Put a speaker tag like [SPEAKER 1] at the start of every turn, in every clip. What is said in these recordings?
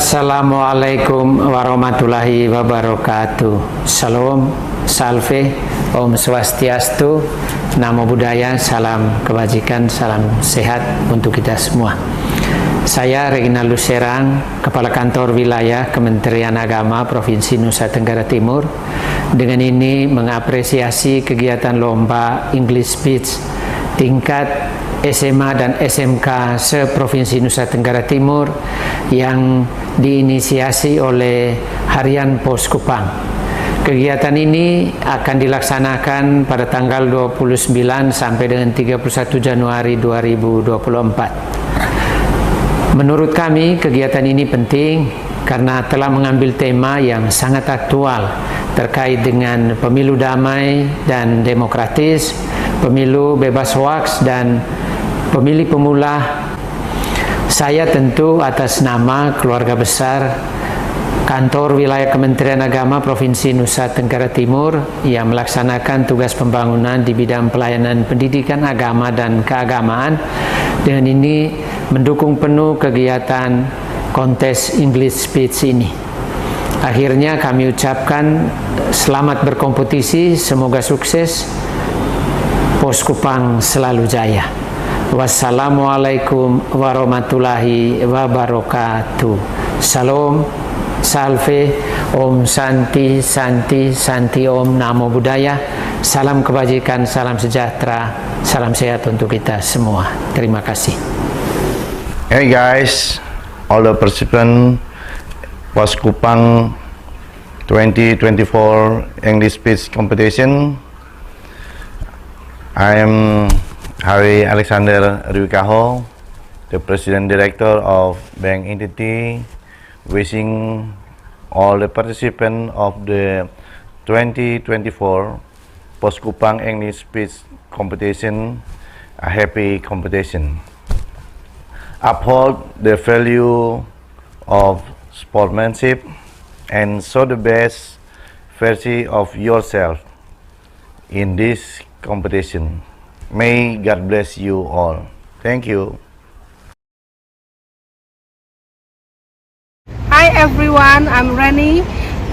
[SPEAKER 1] Assalamualaikum warahmatullahi wabarakatuh. Salam, salve, Om Swastiastu, Namo Buddhaya, salam kebajikan, salam sehat untuk kita semua. Saya Reginald Serang, Kepala Kantor Wilayah Kementerian Agama Provinsi Nusa Tenggara Timur. Dengan ini mengapresiasi kegiatan lomba English Speech tingkat SMA dan SMK se-Provinsi Nusa Tenggara Timur yang diinisiasi oleh Harian Pos Kupang. Kegiatan ini akan dilaksanakan pada tanggal 29 sampai dengan 31 Januari 2024. Menurut kami, kegiatan ini penting karena telah mengambil tema yang sangat aktual terkait dengan pemilu damai dan demokratis, pemilu bebas hoaks, dan pemilih pemula. Saya tentu atas nama keluarga besar Kantor Wilayah Kementerian Agama Provinsi Nusa Tenggara Timur yang melaksanakan tugas pembangunan di bidang pelayanan pendidikan agama dan keagamaan, dengan ini mendukung penuh kegiatan kontes English Speech ini. Akhirnya kami ucapkan selamat berkompetisi, semoga sukses, Pos Kupang selalu jaya. Wassalamualaikum warahmatullahi wabarakatuh. Salam, salve, Om Santi, Santi, Santi Om, Namo Buddhaya. Salam kebajikan, salam sejahtera, salam sehat untuk kita semua. Terima kasih.
[SPEAKER 2] Hey guys, all the participants Pos Kupang 2024 English Speech Competition. I am Hari Alexander Rwikaho, the President Director of Bank Entity, wishing all the participants of the 2024 Pos Kupang English Speech Competition a happy competition. Uphold the value of sportsmanship and show the best version of yourself in this competition. May God bless you all. Thank you.
[SPEAKER 3] Hi everyone, I'm Rani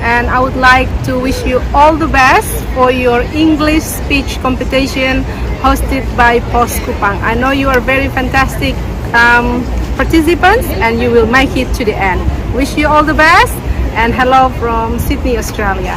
[SPEAKER 3] and I would like to wish you all the best for your English speech competition hosted by Pos Kupang. I know you are very fantastic participants and you will make it to the end. Wish you all the best and hello from Sydney, Australia.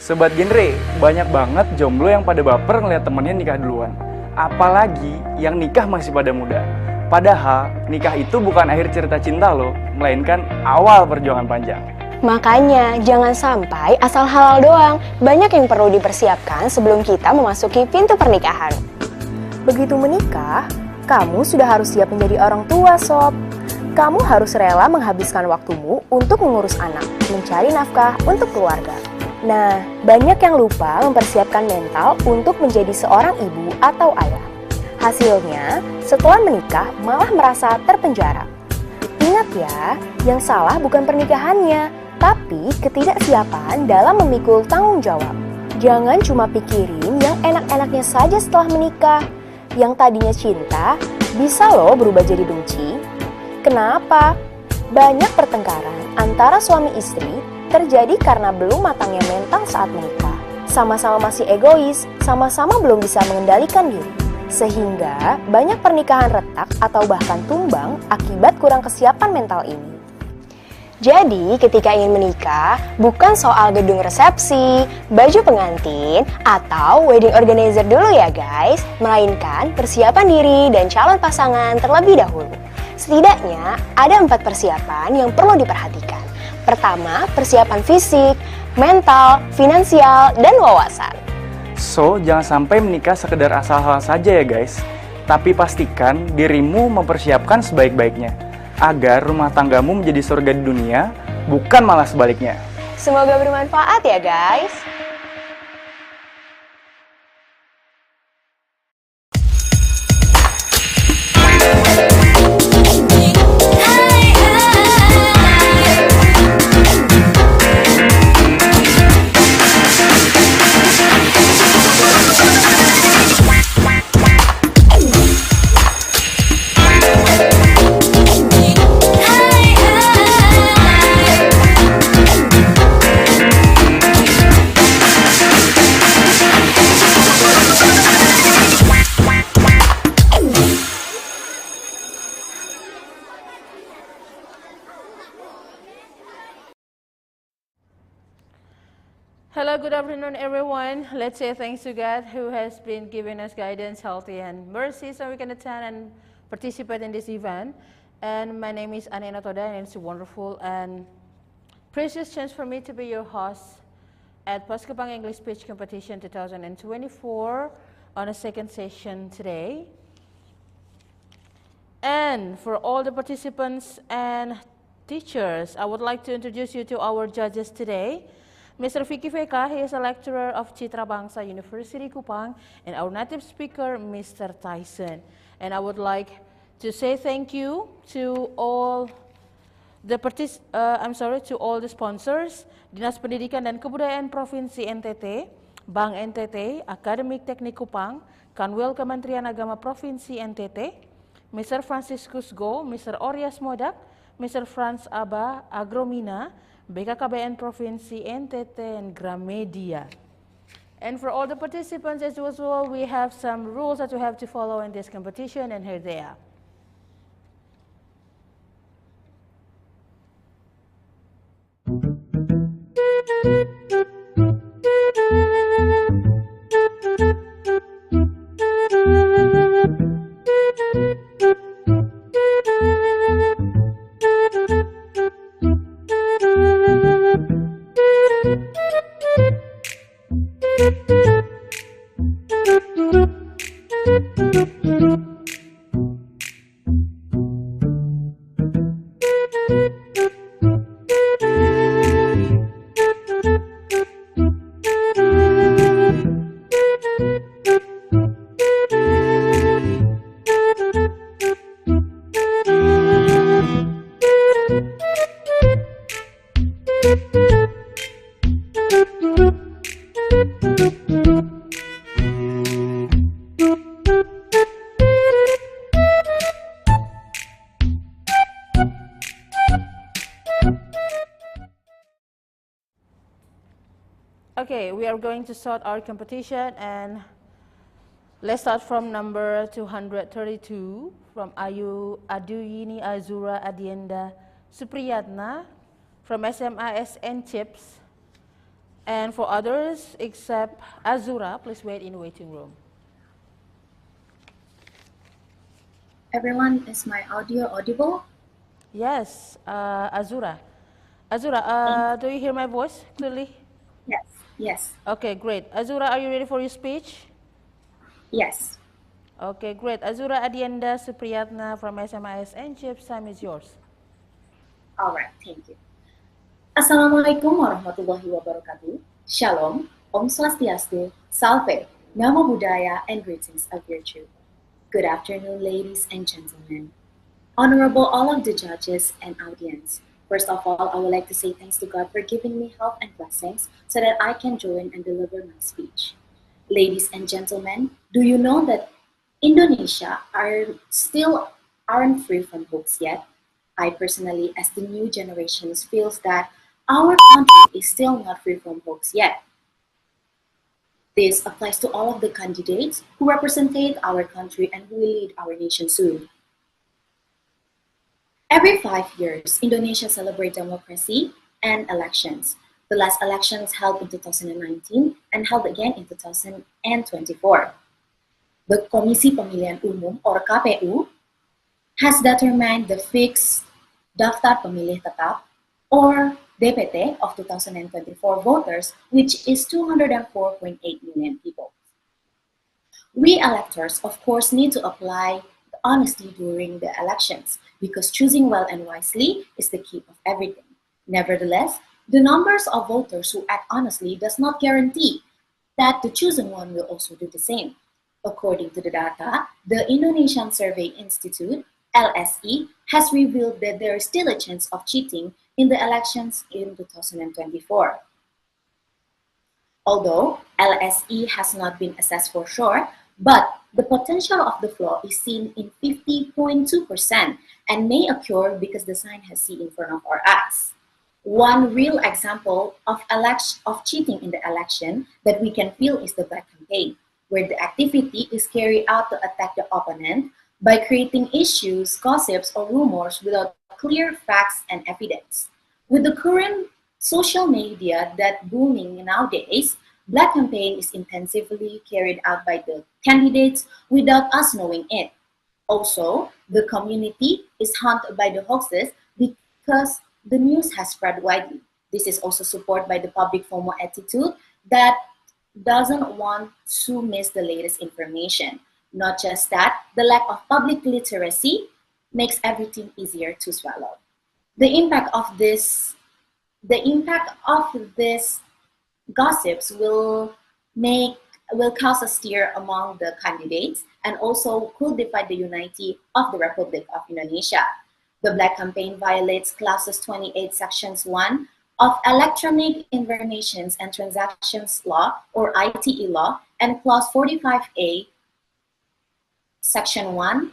[SPEAKER 4] Sobat Genre, banyak banget jomblo yang pada baper ngeliat temennya nikah duluan. Apalagi yang nikah masih pada muda. Padahal nikah itu bukan akhir cerita cinta loh, melainkan awal perjuangan panjang.
[SPEAKER 5] Makanya jangan sampai asal halal doang. Banyak yang perlu dipersiapkan sebelum kita memasuki pintu pernikahan. Begitu menikah, kamu sudah harus siap menjadi orang tua, sob. Kamu harus rela menghabiskan waktumu untuk mengurus anak, mencari nafkah untuk keluarga. Nah, banyak yang lupa mempersiapkan mental untuk menjadi seorang ibu atau ayah. Hasilnya, setelah menikah malah merasa terpenjara. Ingat ya, yang salah bukan pernikahannya, tapi ketidaksiapan dalam memikul tanggung jawab. Jangan cuma pikirin yang enak-enaknya saja setelah menikah. Yang tadinya cinta, bisa loh berubah jadi benci. Kenapa? Banyak pertengkaran antara suami istri terjadi karena belum matangnya mental saat menikah. Sama-sama masih egois, sama-sama belum bisa mengendalikan diri. Sehingga banyak pernikahan retak atau bahkan tumbang akibat kurang kesiapan mental ini. Jadi ketika ingin menikah, bukan soal gedung resepsi, baju pengantin, atau wedding organizer dulu ya guys, melainkan persiapan diri dan calon pasangan terlebih dahulu. Setidaknya ada 4 persiapan yang perlu diperhatikan. Pertama, persiapan fisik, mental, finansial, dan wawasan.
[SPEAKER 4] So, jangan sampai menikah sekedar asal-asal saja ya guys. Tapi pastikan dirimu mempersiapkan sebaik-baiknya, agar rumah tanggamu menjadi surga di dunia, bukan malah sebaliknya.
[SPEAKER 5] Semoga bermanfaat ya guys.
[SPEAKER 6] Well, good afternoon, everyone. Let's say thanks to God who has been giving us guidance, health, and mercy so we can attend and participate in this event. And my name is Anena Toda, and it's a wonderful and precious chance for me to be your host at Pos Kupang English Speech Competition 2024 on a second session today. And for all the participants and teachers, I would like to introduce you to our judges today. Mr. Vicky Veka, he is a lecturer of Citra Bangsa University Kupang, and our native speaker, Mr. Tyson. And I would like to say thank you to all the all the sponsors, Dinas Pendidikan dan Kebudayaan Provinsi NTT, Bank NTT, Akademik Teknik Kupang, Kanwil Kementerian Agama Provinsi NTT, Mr. Franciscus Go, Mr. Orias Modak, Mr. Franz Aba, Agromina, BKKBN Provinsi NTT, and Gramedia. And for all the participants, as usual, we have some rules that you have to follow in this competition, and here they are. Okay, we are going to start our competition, and let's start from number 232 from Aduyini Azura Adienda Supriyatna from SMASN Chips. And for others except Azura, please wait in the waiting room.
[SPEAKER 7] Everyone, is my audio audible?
[SPEAKER 6] Yes, Azura. Azura, do you hear my voice clearly?
[SPEAKER 7] Yes. Yes.
[SPEAKER 6] Okay, great. Azura, are you ready for your speech?
[SPEAKER 7] Yes.
[SPEAKER 6] Okay, great. Azura Adienda Supriyatna from SMASN Chips, time is yours.
[SPEAKER 7] All right, thank you. Assalamualaikum warahmatullahi wabarakatuh. Shalom, Om Swastiastu, Salve, Namo Buddhaya, and greetings of virtue. Good afternoon, ladies and gentlemen. Honorable all of the judges and audience. First of all, I would like to say thanks to God for giving me health and blessings so that I can join and deliver my speech. Ladies and gentlemen, do you know that Indonesia aren't free from hoax yet? I personally, as the new generations, feels that our country is still not free from hoax yet. This applies to all of the candidates who represent our country and who will lead our nation soon. Every 5 years, Indonesia celebrates democracy and elections. The last election was held in 2019 and held again in 2024. The Komisi Pemilihan Umum or KPU has determined the fixed Daftar Pemilih Tetap or DPT of 2024 voters, which is 204.8 million people. We electors, of course, need to apply honesty during the elections because choosing well and wisely is the key of everything. Nevertheless, the numbers of voters who act honestly does not guarantee that the chosen one will also do the same. According to the data, the Indonesian Survey Institute, LSE, has revealed that there is still a chance of cheating in the elections in 2024. Although LSE has not been assessed for sure, but the potential of the flaw is seen in 50.2% and may occur because the sign has seen in front of our eyes. One real example of cheating in the election that we can feel is the black campaign, where the activity is carried out to attack the opponent by creating issues, gossips, or rumors without clear facts and evidence. With the current social media that booming nowadays, Black campaign is intensively carried out by the candidates without us knowing it. Also, the community is haunted by the hoaxes because the news has spread widely. This is also supported by the public FOMO attitude that doesn't want to miss the latest information. Not just that, the lack of public literacy makes everything easier to swallow. The impact of this gossips will cause a stir among the candidates and also could divide the unity of the Republic of Indonesia. The Black campaign violates clauses 28 sections 1 of Electronic Informations and Transactions Law or ITE law and clause 45A section 1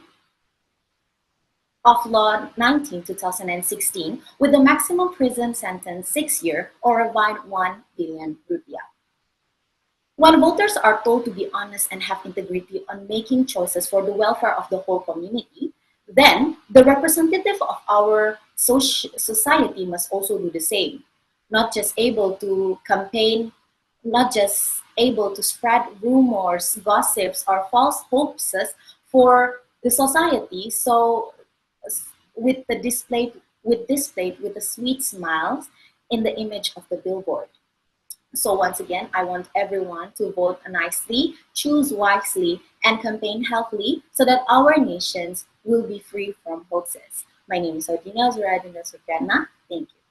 [SPEAKER 7] of Law 19/2016 with a maximum prison sentence 6 years or a fine 1 billion rupiah. When voters are told to be honest and have integrity on making choices for the welfare of the whole community, then the representative of our society must also do the same. Not just able to campaign, not just able to spread rumors, gossips, or false hopes for the society. So with the displayed with the sweet smiles in the image of the billboard. So once again, I want everyone to vote nicely, choose wisely, and campaign healthily so that our nations will be free from hoaxes. My name is Odina Zuradina Sukarna. Thank you.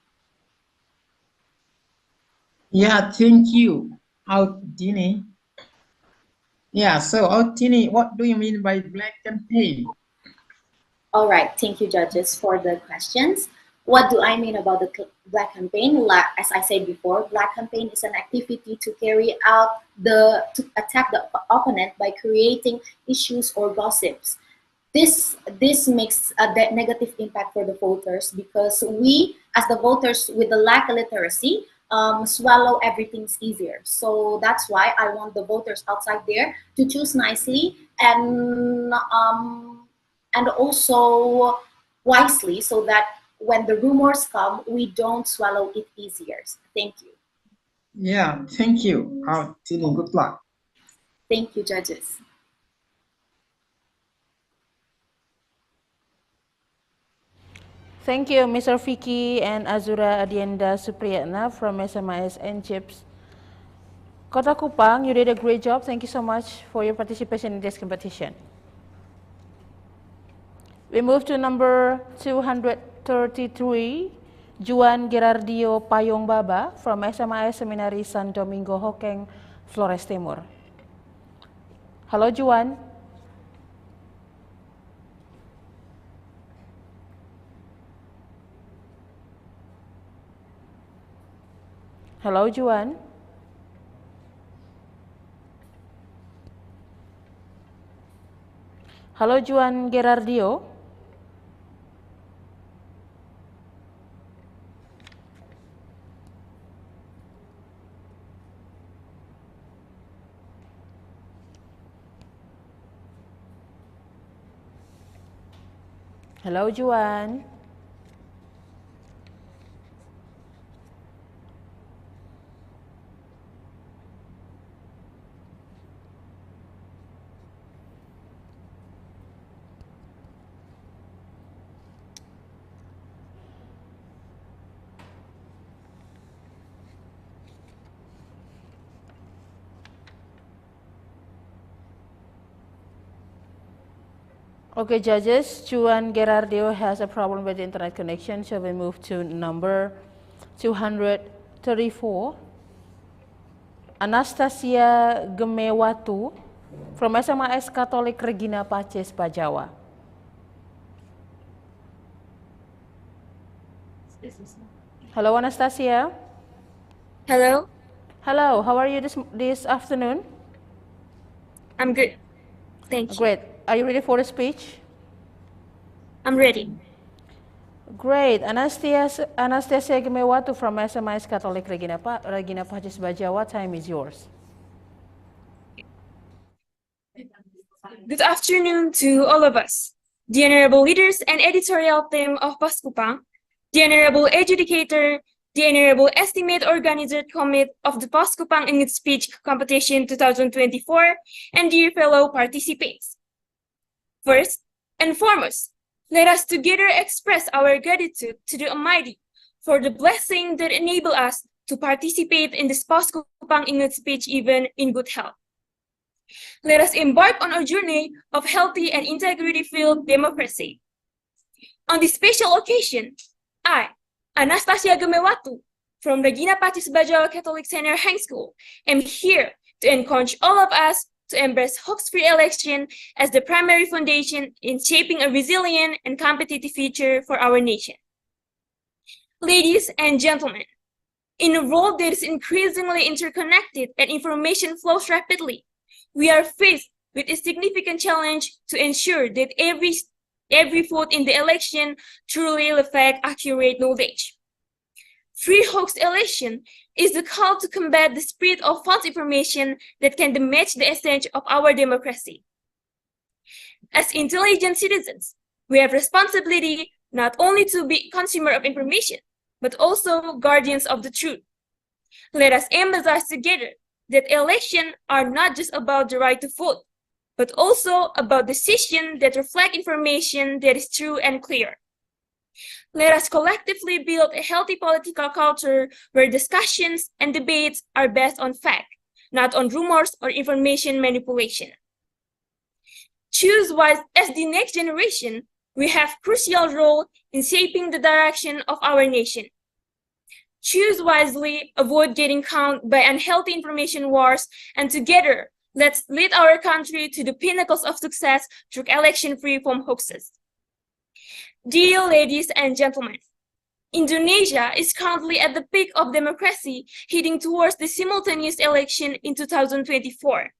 [SPEAKER 8] Yeah, thank you, Altini. Yeah, so Altini, what do you mean by Black campaign?
[SPEAKER 7] All right, thank you, judges, for the questions. What do I mean about the Black campaign? As I said before, Black campaign is an activity to carry out to attack the opponent by creating issues or gossips. This makes a negative impact for the voters because we, as the voters with the lack of literacy, swallow everything's easier. So that's why I want the voters outside there to choose nicely and also wisely so that when the rumors come, we don't swallow it easier. Thank you.
[SPEAKER 8] Yeah, thank you, Altini. Good luck.
[SPEAKER 7] Thank you, judges.
[SPEAKER 6] Thank you, Mr. Vicky and Azura Adienda Supriyatna from SMIS and CHIPS. Kota Kupang, you did a great job. Thank you so much for your participation in this competition. We move to number 233, Juan Gerardio Payong Baba from SMIS Seminari San Domingo Hokeng, Flores Timur. Hello, Juan. Hello, Juan. Hello, Juan Gerardio. Hello, Juan. Okay, judges, Juan Gerardio has a problem with the internet connection, so we move to number 234. Anastasia Gemewatu from SMIS Katolik Regina Pacis, Bajawa. Hello, Anastasia.
[SPEAKER 9] Hello.
[SPEAKER 6] Hello, how are you this afternoon?
[SPEAKER 9] I'm good. Thank you.
[SPEAKER 6] Great. Are you ready for the speech?
[SPEAKER 9] I'm ready.
[SPEAKER 6] Great. Anastasia Gemewatu from SMIS Katolik Regina Pacis, Bajawa. Time is yours.
[SPEAKER 9] Good afternoon to all of us, the honorable leaders and editorial team of Poskupang, the honorable adjudicator, the Honorable Estimate Organizer Committee of the POS-Kupang English Speech Competition 2024, and dear fellow participants. First and foremost, let us together express our gratitude to the Almighty for the blessing that enable us to participate in this POS-Kupang English speech event in good health. Let us embark on a journey of healthy and integrity-filled democracy. On this special occasion, I, Anastasia Gemewatu, from Regina Pacis Bajau Catholic Senior High School, am here to encourage all of us to embrace hoax-free election as the primary foundation in shaping a resilient and competitive future for our nation. Ladies and gentlemen, in a world that is increasingly interconnected and information flows rapidly, we are faced with a significant challenge to ensure that every vote in the election truly reflects accurate knowledge. Free hoax election is the call to combat the spread of false information that can damage the essence of our democracy. As intelligent citizens, we have responsibility not only to be consumer of information, but also guardians of the truth. Let us emphasize together that elections are not just about the right to vote, but also about decisions that reflect information that is true and clear. Let us collectively build a healthy political culture where discussions and debates are based on fact, not on rumors or information manipulation. Choose wise as the next generation, we have crucial role in shaping the direction of our nation. Choose wisely, avoid getting caught by unhealthy information wars, and together, let's lead our country to the pinnacles of success through election free from hoaxes. Dear ladies and gentlemen, Indonesia is currently at the peak of democracy, heading towards the simultaneous election in 2024.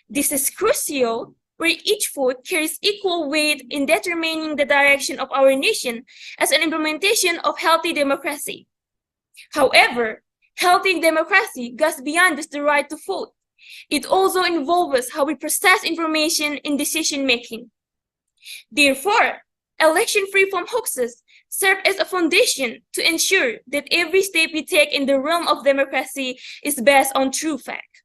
[SPEAKER 9] This is crucial, where each vote carries equal weight in determining the direction of our nation as an implementation of healthy democracy. However, healthy democracy goes beyond just the right to vote. It also involves how we process information in decision-making. Therefore, election free from hoaxes serve as a foundation to ensure that every step we take in the realm of democracy is based on true fact.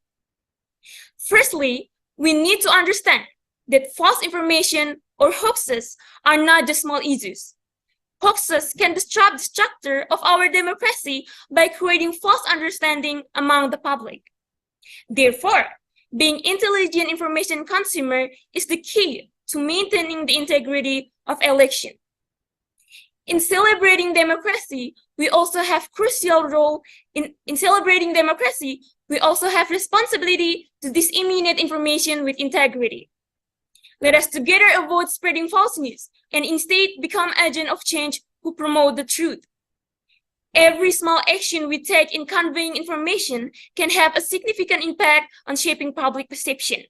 [SPEAKER 9] Firstly, we need to understand that false information or hoaxes are not just small issues. Hoaxes can disrupt the structure of our democracy by creating false understanding among the public. Therefore, being intelligent information consumer is the key to maintaining the integrity of election. In celebrating democracy, we also have crucial role in celebrating democracy. We also have responsibility to disseminate information with integrity. Let us together avoid spreading false news and instead become agents of change who promote the truth. Every small action we take in conveying information can have a significant impact on shaping public perception.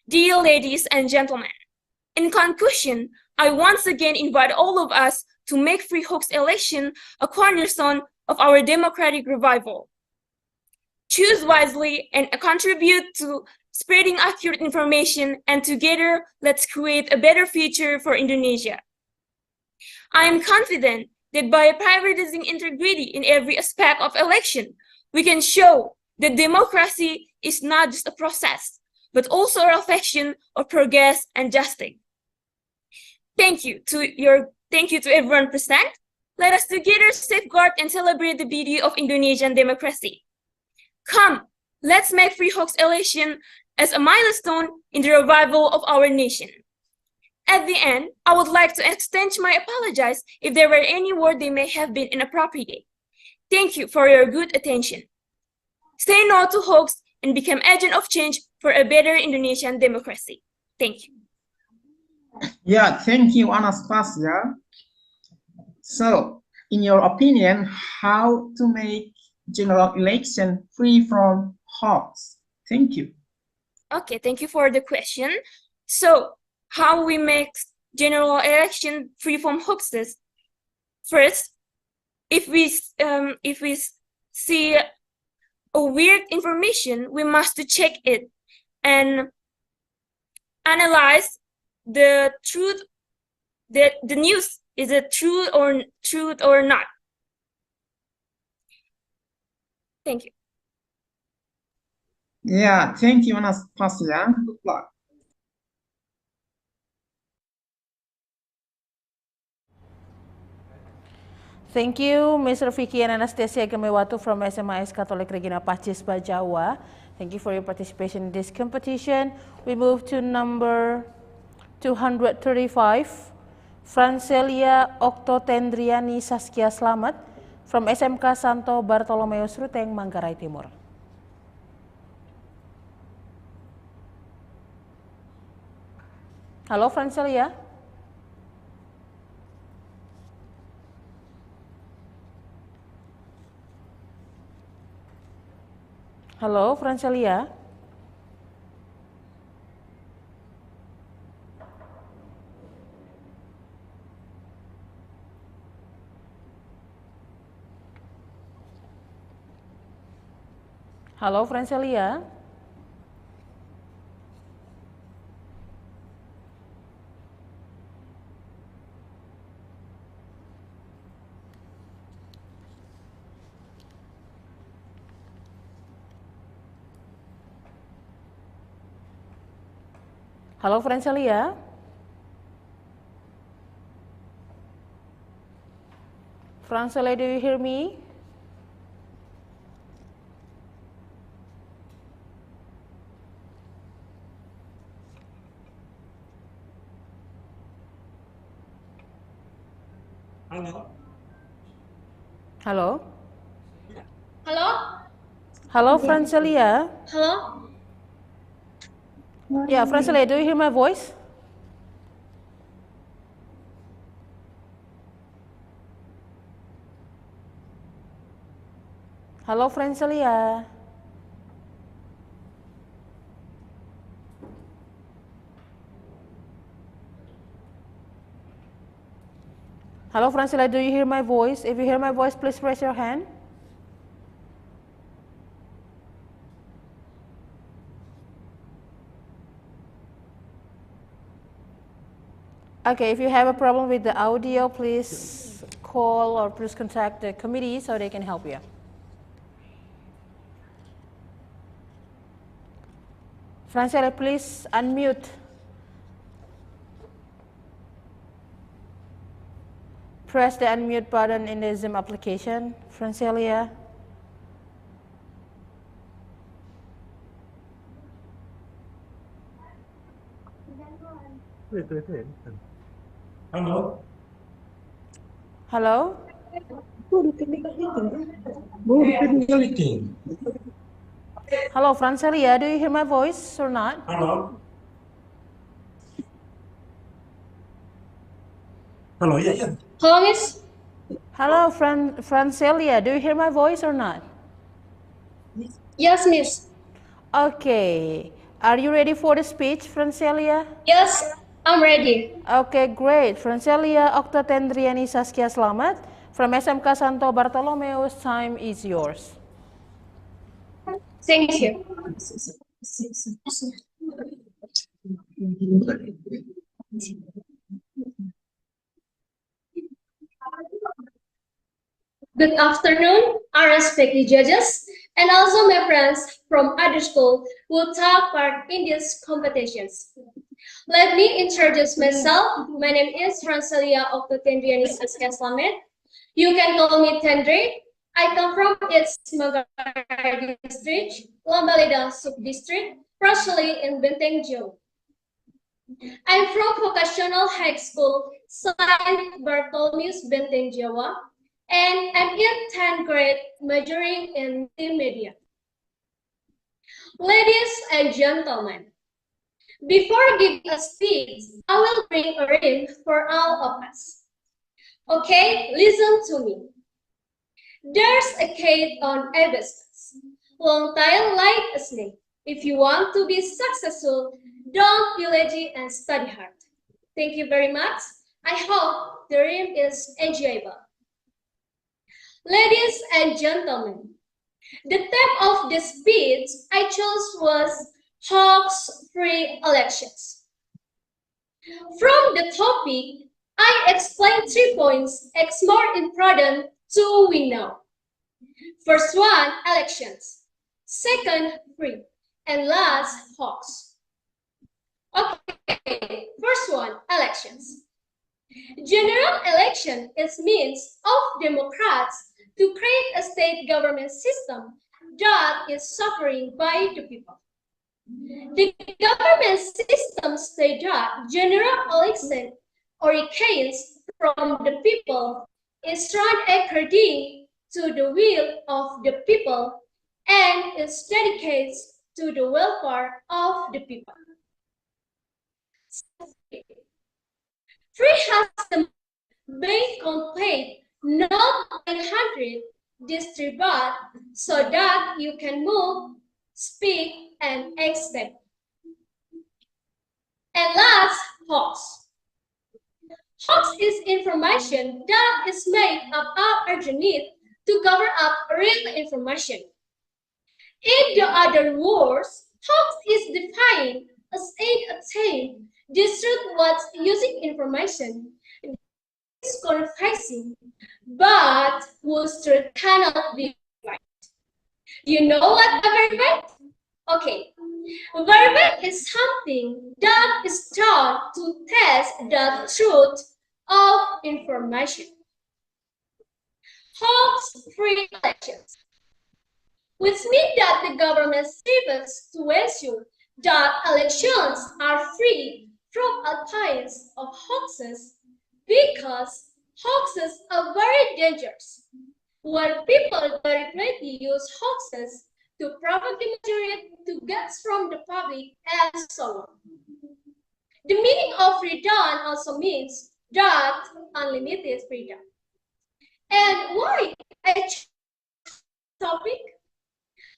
[SPEAKER 9] Dear ladies and gentlemen, in conclusion, I once again invite all of us to make free hoax election a cornerstone of our democratic revival. Choose wisely and contribute to spreading accurate information, and together, let's create a better future for Indonesia. I am confident that by prioritizing integrity in every aspect of election, we can show that democracy is not just a process, but also a reflection of progress and justice. Thank you to everyone present. Let us together safeguard and celebrate the beauty of Indonesian democracy. Come, let's make free hoax election as a milestone in the revival of our nation. At the end, I would like to extend my apologies if there were any words that may have been inappropriate. Thank you for your good attention. Say no to hoax and become agent of change for a better Indonesian democracy. Thank you.
[SPEAKER 8] Yeah, thank you, Anastasia. So, in your opinion, how to make general election free from hoax? Thank you.
[SPEAKER 9] Okay, thank you for the question. So, how we make general election free from hoaxes? First, if we see a weird information, we must check it and analyze the truth, that the news is it true or not. Thank you.
[SPEAKER 8] Yeah, thank you, Anastasia. Good luck.
[SPEAKER 6] Thank you, Mr. Vicky and Anastasia Gemewatu from SMIS Catholic Regina Pacis, Jawa. Thank you for your participation in this competition. We move to number 235, Francelia Oktotendriani Saskia Slamet from SMK Santo Bartolomeus Ruteng, Manggarai Timur. Halo Francelia. Halo Francelia. Halo Francelia. Halo Francelia. Francelia, do you hear me?
[SPEAKER 10] Halo.
[SPEAKER 6] Halo.
[SPEAKER 9] Hello?
[SPEAKER 6] Halo Francelia.
[SPEAKER 9] Hello?
[SPEAKER 6] Yeah, Francelia, do you hear my voice? Halo Francelia. Halo Francelia, do you hear my voice? If you hear my voice, please raise your hand. Okay, if you have a problem with the audio, please call or please contact the committee so they can help you. Francelia, please unmute. Press the unmute button in the Zoom application. Francelia.
[SPEAKER 10] Halo.
[SPEAKER 6] Halo. Hello, Francelia. Do you hear my voice or not?
[SPEAKER 10] Halo. Halo, ya, ya.
[SPEAKER 9] Hello, Miss?
[SPEAKER 6] Hello, Francelia. Do you hear my voice or not?
[SPEAKER 9] Yes, Miss.
[SPEAKER 6] Okay. Are you ready for the speech, Francelia?
[SPEAKER 9] Yes, I'm ready.
[SPEAKER 6] Okay, great. Francelia Oktotendriani Saskia Slamet from SMK Santo Bartolomeus, time is yours.
[SPEAKER 9] Thank you. Good afternoon, our respected judges, and also my friends from other school who take part in these competitions. Let me introduce myself. My name is Francelia Oktotendriani Saskia Slamet. You can call me Tendre. I come from its Manggarai district, Lambaleda sub-district, partially in Benteng, Jawa. I'm from Vocational High School, Saint Bartholomew's, Benteng, Jawa, and I'm in 10th grade, majoring in media. Ladies and gentlemen, before giving a speech, I will bring a rhyme for all of us. Okay, listen to me. There's a cat on hibiscus, long tail like a snake. If you want to be successful, don't be lazy and study hard. Thank you very much. I hope the rhyme is enjoyable. Ladies and gentlemen, the theme of the speech I chose was hoax-free elections. From the topic, I explained 3 points. It's more important to we know.
[SPEAKER 11] First one, elections. Second, free. And last, hoax. Okay, first one, elections. General election is means of Democrats to create a state government system that is suffering by the people. The government system states that general election originates from the people, is run according to the will of the people, and is dedicated to the welfare of the people. Free has the base complete, not 100 distribute so that you can move, speak, and accept. And last, hoax. Hoax is information that is made up underneath to cover up real information. In the other words, hoax is defined as an attempt to distort what's using information is confusing, but whose truth cannot be right. You know what a verdict? Okay, a verdict is something that is done to test the truth of information. Hoax-free elections, which means that the government strives to ensure that elections are free from all kinds of hoaxes, because hoaxes are very dangerous. When people deliberately use hoaxes to provoke the majority to get from the public and so on. The meaning of freedom also means that unlimited freedom. And why a topic?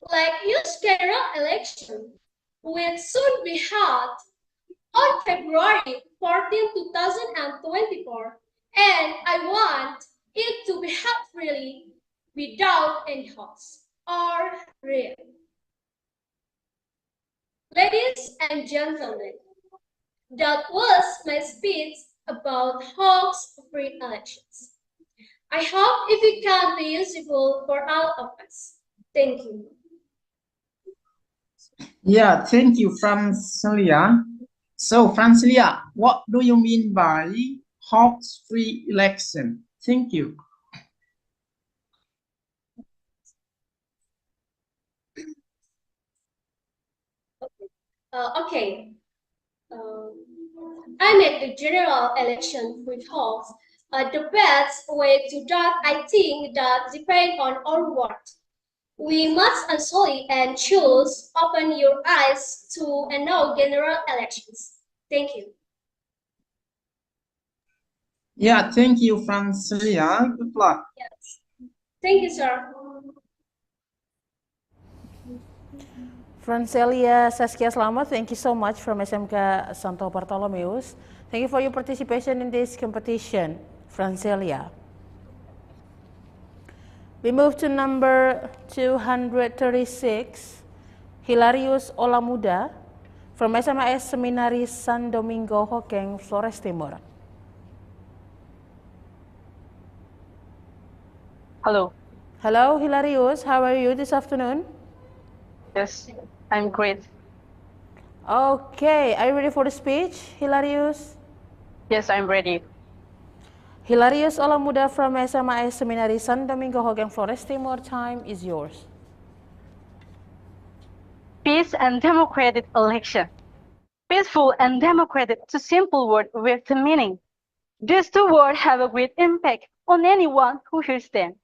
[SPEAKER 11] Like use general election, which soon be held on February 14, 2024, and I want it to be held freely without any hoax or real. Ladies and gentlemen, that was my speech about hoax-free elections. I hope it can be useful for all of us. Thank you.
[SPEAKER 8] Yeah, thank you, Francilia. So, Francilia, what do you mean by hoax-free election? Thank you.
[SPEAKER 11] I make the general election with hoax the best way to that. I think that depends on our work. We must actually and choose open your eyes to and know general elections. Thank you.
[SPEAKER 8] Yeah, thank you, Francilia. Good luck.
[SPEAKER 11] Yes. Thank you, sir.
[SPEAKER 6] Francelia Saskia Slamet, thank you so much from SMK Santo Bartolomeus. Thank you for your participation in this competition, Francelia. We move to number 236, Hilarius Olamuda from SMS Seminari San Domingo, Hokeng, Flores Timur.
[SPEAKER 12] Hello.
[SPEAKER 6] Hello, Hilarius. How are you this afternoon?
[SPEAKER 12] Yes, I'm great.
[SPEAKER 6] Okay, are you ready for the speech, Hilarius?
[SPEAKER 12] Yes, I'm ready.
[SPEAKER 6] Hilarius Olamuda from SMA Seminari San Domingo, Hokeng, Flores Timur, time is yours.
[SPEAKER 12] Peace and democratic election. Peaceful and democratic, two simple words with the meaning. These two words have a great impact on anyone who hears them.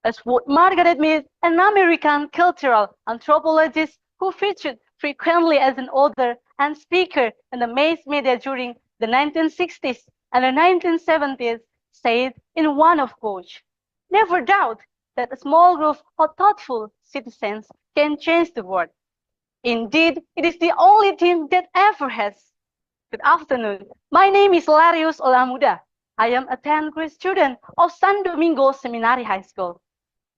[SPEAKER 12] As what Margaret Mead, an American cultural anthropologist who featured frequently as an author and speaker in the mass media during the 1960s and the 1970s, said in one of quotes, "Never doubt that a small group of thoughtful citizens can change the world. Indeed, it is the only thing that ever has." Good afternoon. My name is Hilarius Olamuda. I am a 10th grade student of San Domingo Seminary High School.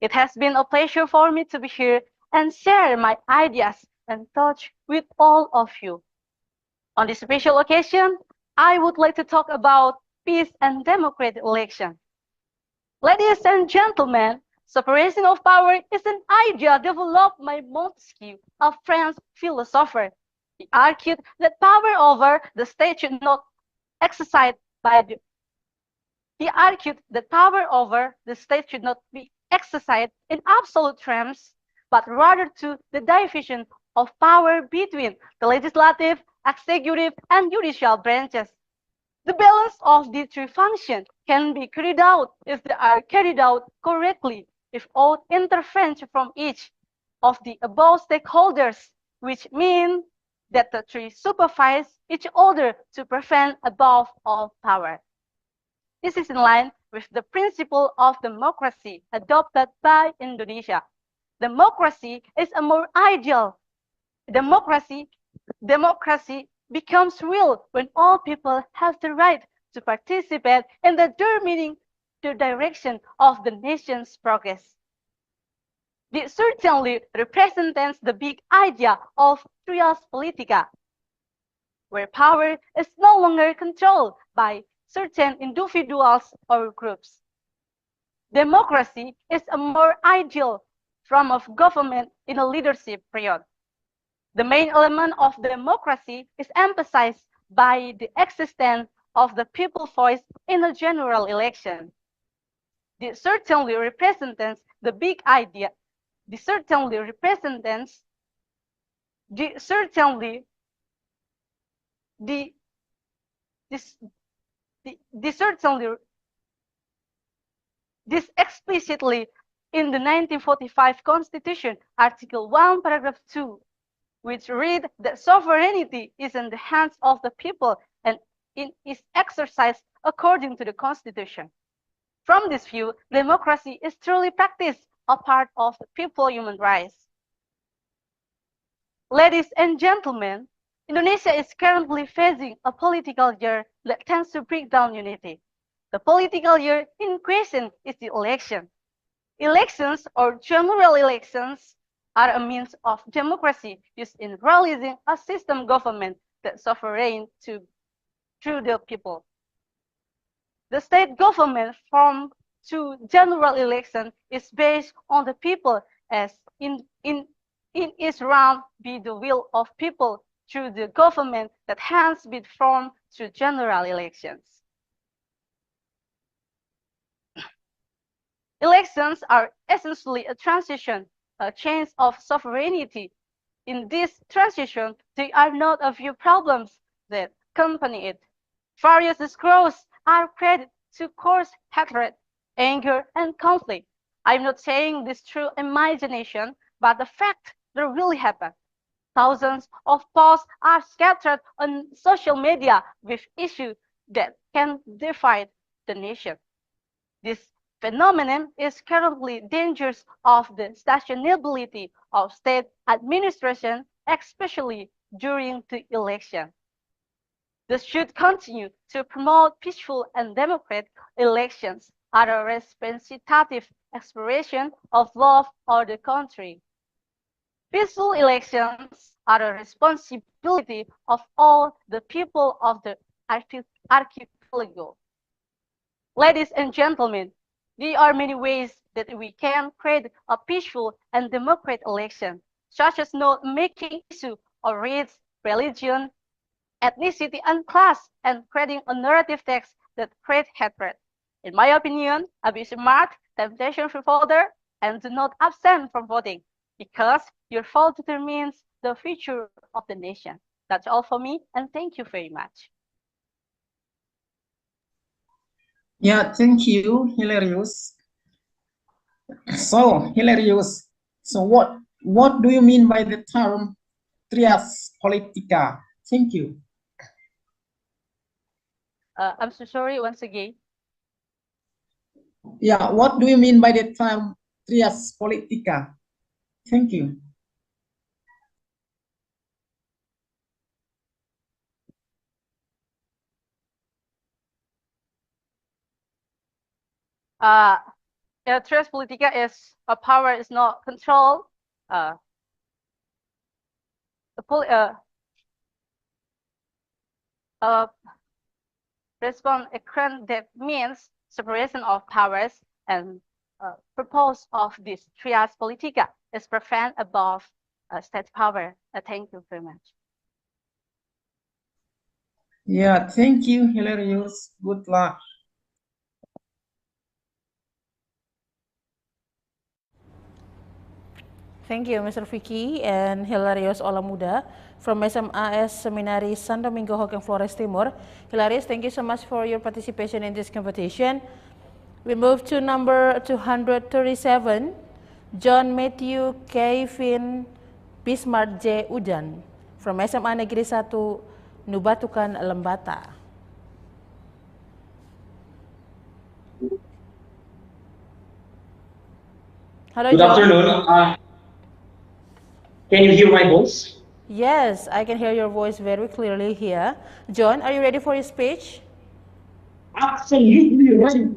[SPEAKER 12] It has been a pleasure for me to be here and share my ideas and thoughts with all of you. On this special occasion, I would like to talk about peace and democratic election. Ladies and gentlemen, Separation of power is an idea developed by Montesquieu, a French philosopher. He argued that power over the state should not exercised by the He argued that power over the state should not be exercised in absolute terms, but rather to the division of power between the legislative, executive, and judicial branches. The balance of these three functions can be carried out if they are carried out correctly without interference from each of the above stakeholders, which means that the three supervise each other to prevent above all power. This is in line with the principle of democracy adopted by Indonesia. Democracy is a more ideal. Democracy becomes real when all people have the right to participate in determining the direction of the nation's progress. This certainly represents the big idea of trias politica, where power is no longer controlled by certain individuals or groups. Democracy is a more ideal form of government in a leadership period. The main element of democracy is emphasized by the existence of the people's voice in a general election. This certainly represents the big idea. This certainly represents this explicitly in the 1945 Constitution, Article 1, Paragraph 2, which read that sovereignty is in the hands of the people and it is exercised according to the Constitution. From this view, democracy is truly practiced, a part of the people's human rights. Ladies and gentlemen, Indonesia is currently facing a political year that tends to break down unity. The political year in question is the election. Elections or general elections are a means of democracy used in realizing a system government that sovereign through the people. The state government formed through general election is based on the people as in its round be the will of people through the government that has been formed through general elections. Elections are essentially a transition, a change of sovereignty. In this transition, there are not a few problems that accompany it. Various discourses are created to cause hatred, anger, and conflict. I'm not saying this through imagination, but the fact that really happened. Thousands of posts are scattered on social media with issues that can divide the nation. This phenomenon is currently dangerous of the sustainability of state administration, especially during the election. This should continue to promote peaceful and democratic elections as a representative expression of love for the country. Peaceful elections are a responsibility of all the people of the archipelago. Ladies and gentlemen, there are many ways that we can create a peaceful and democratic election, such as not making issue of race, religion, ethnicity, and class, and creating a narrative text that creates hatred. In my opinion, be smart, temptation for voter, and do not abstain from voting, because your vote determines the future of the nation. That's all for me, and thank you very much.
[SPEAKER 8] Yeah, thank you, Hilarious. So, Hilarious, so what do you mean by the term trias politica? Thank you.
[SPEAKER 12] I'm so sorry once again.
[SPEAKER 8] Yeah, what do you mean by the term trias politica? Thank you.
[SPEAKER 12] Trias politica is a power is not controlled. Respond that means separation of powers, and purpose of this trias politica is prevent above state power. Thank you very much.
[SPEAKER 8] Yeah, thank you, Hilarious. Good luck.
[SPEAKER 6] Thank you, Mr. Vicky and Hilarious Olamuda from SMAS Seminari San Domingo Hokkien Flores Timur. Hilarious, thank you so much for your participation in this competition. We move to number 237, John Matthew Kevin Bismarck J. Udan from SMA Negeri 1 Nubatukan Lembata. Hello,
[SPEAKER 13] Good
[SPEAKER 6] John.
[SPEAKER 13] afternoon. Can you hear my voice?
[SPEAKER 6] Yes, I can hear your voice very clearly here. John, are you ready for your speech?
[SPEAKER 13] Absolutely ready.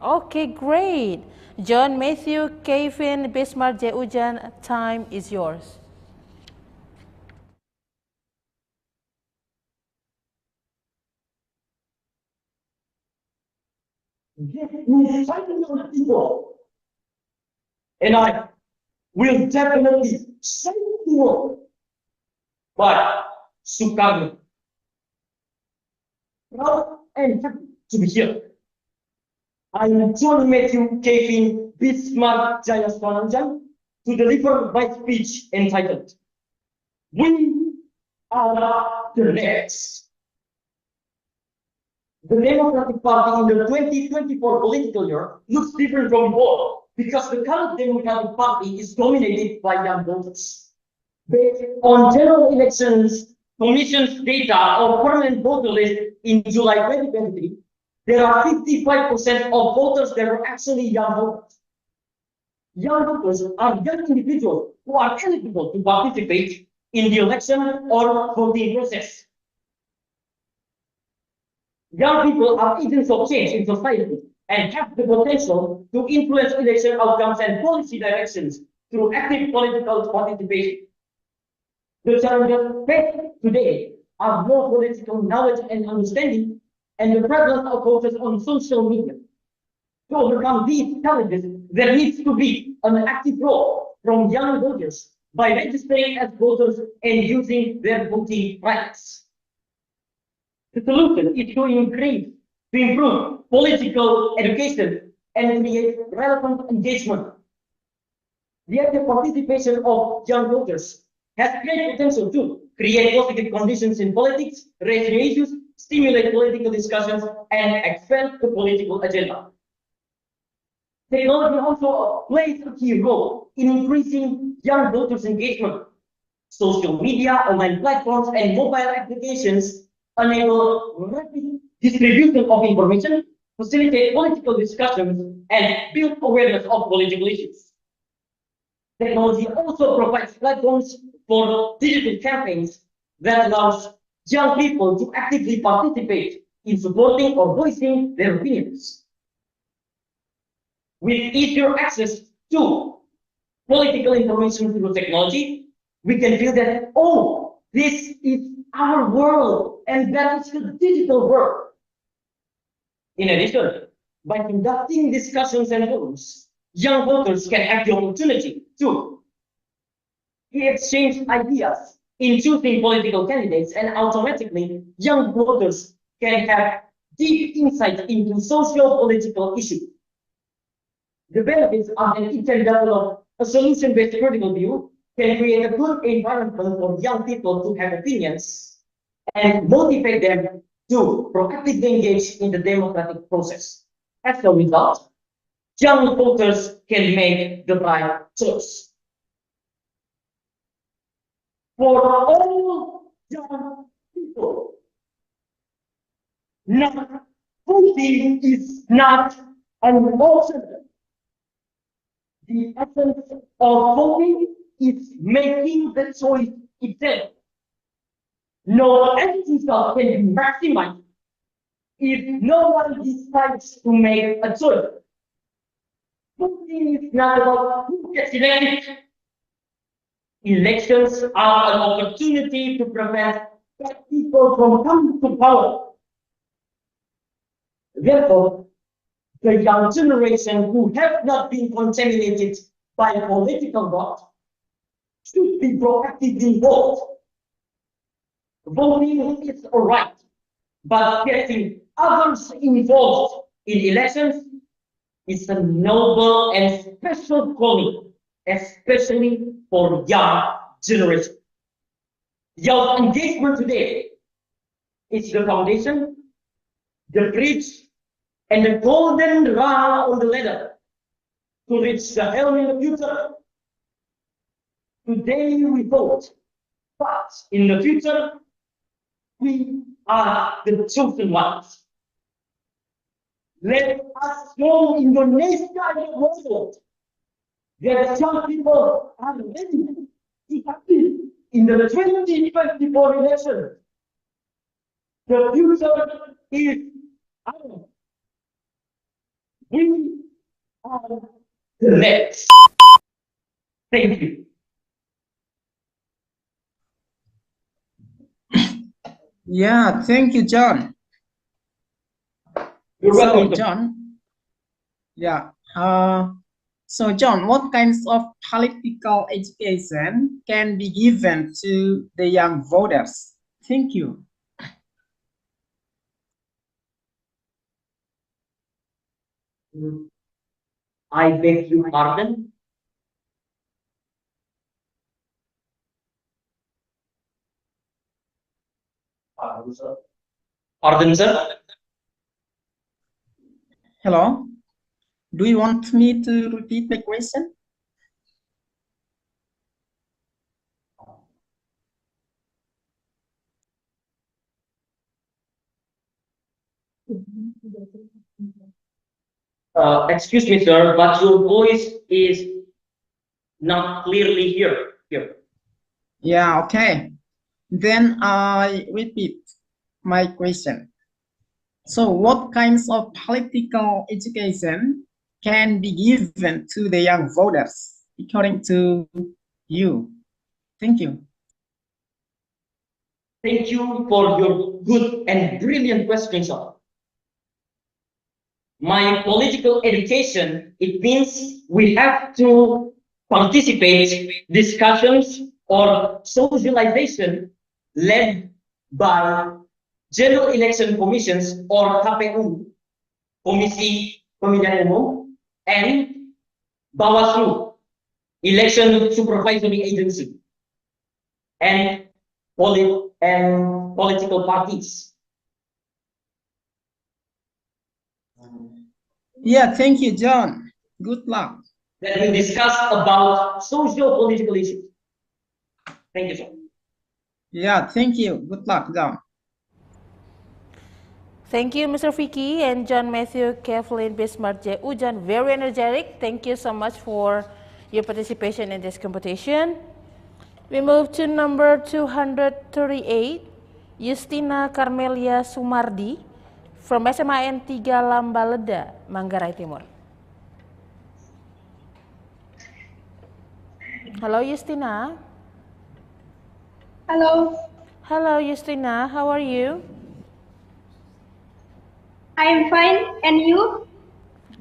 [SPEAKER 6] Okay, great. John Matthew Kevin Bismarck J. Udan, time is yours.
[SPEAKER 13] And I will definitely save the world. But Sukarno, proud and happy to be here. I am John Matthew Kevin Bismarck Jayaswananjan to deliver my speech entitled "We Are the Next." The Democratic Party in the 2024 political year looks different from before because the current Democratic Party is dominated by young voters. Based on general elections commission's data or permanent voter list in July 2023, there are 55% of voters that are actually young voters. Young voters are young individuals who are eligible to participate in the election or voting process. Young people are agents of change in society and have the potential to influence election outcomes and policy directions through active political participation. The challenges faced today are more political knowledge and understanding and the prevalence of voters on social media. To overcome these challenges, there needs to be an active role from young voters by registering as voters and using their voting rights. The solution is to improve political education and create relevant engagement. The active participation of young voters has great potential to create positive conditions in politics, raise new issues, stimulate political discussions, and expand the political agenda. Technology also plays a key role in increasing young voters' engagement. Social media, online platforms, and mobile applications enable rapid distribution of information, facilitate political discussions, and build awareness of political issues. Technology also provides platforms for digital campaigns that allows young people to actively participate in supporting or voicing their opinions. With easier access to political information through technology, we can feel that, oh, this is our world, and that is the digital world. In addition, by conducting discussions and forums, young voters can have the opportunity to exchange ideas in choosing political candidates, and automatically, young voters can have deep insight into socio-political issues. The benefits are that it can develop a solution-based critical view, can create a good environment for young people to have opinions, and motivate them to proactively engage in the democratic process. As a result, young voters can make the right choice. For all young people, not voting is not an option. The essence of voting is making the choice itself. No end result can be maximized if no one decides to make a choice. Voting is not about who gets elected. Elections are an opportunity to prevent bad people from coming to power. Therefore, the young generation who have not been contaminated by political vote should be proactively vote. Voting is all right, but getting others involved in elections is a noble and special calling, especially for young generation. Youth engagement today is the foundation, the bridge, and the golden rung on the ladder to reach the helm in the future. Today we vote, but in the future, we are the chosen ones. Let us show Indonesia and the world that young people are ready to compete in the 2024 election. The future is ours. We are the next. Thank you.
[SPEAKER 8] Yeah, thank you, John.
[SPEAKER 13] You're welcome.
[SPEAKER 8] John. Yeah. So, John, what kinds of political education can be given to the young voters? Thank you.
[SPEAKER 13] I beg your pardon. Pardon, sir.
[SPEAKER 8] Hello. Do you want me to repeat the question?
[SPEAKER 13] Excuse me, sir, but your voice is not clearly here.
[SPEAKER 8] Yeah, okay. Then I repeat my question. So what kinds of political education can be given to the young voters, according to you? Thank you.
[SPEAKER 13] Thank you for your good and brilliant question, sir. My political education, it means we have to participate discussions or socialization led by General Election Commissions or KPU, Komisi Pemilihan Umum, and Bawaslu, Election Supervisory Agency, and political parties.
[SPEAKER 8] Yeah, thank you, John. Good luck.
[SPEAKER 13] That we discuss about socio-political issues. Thank you, sir.
[SPEAKER 8] Yeah, thank you. Good luck, John.
[SPEAKER 6] Thank you, Mr. Vicky and John Matthew, Kathleen, Bismarck, J. Ujan. Very energetic. Thank you so much for your participation in this competition. We move to number 238, Justina Carmelia Sumardi from SMAN 3 Lambaleda, Manggarai Timur. Hello, Justina.
[SPEAKER 14] Hello.
[SPEAKER 6] Hello, Justina. How are you?
[SPEAKER 14] I am fine. And you?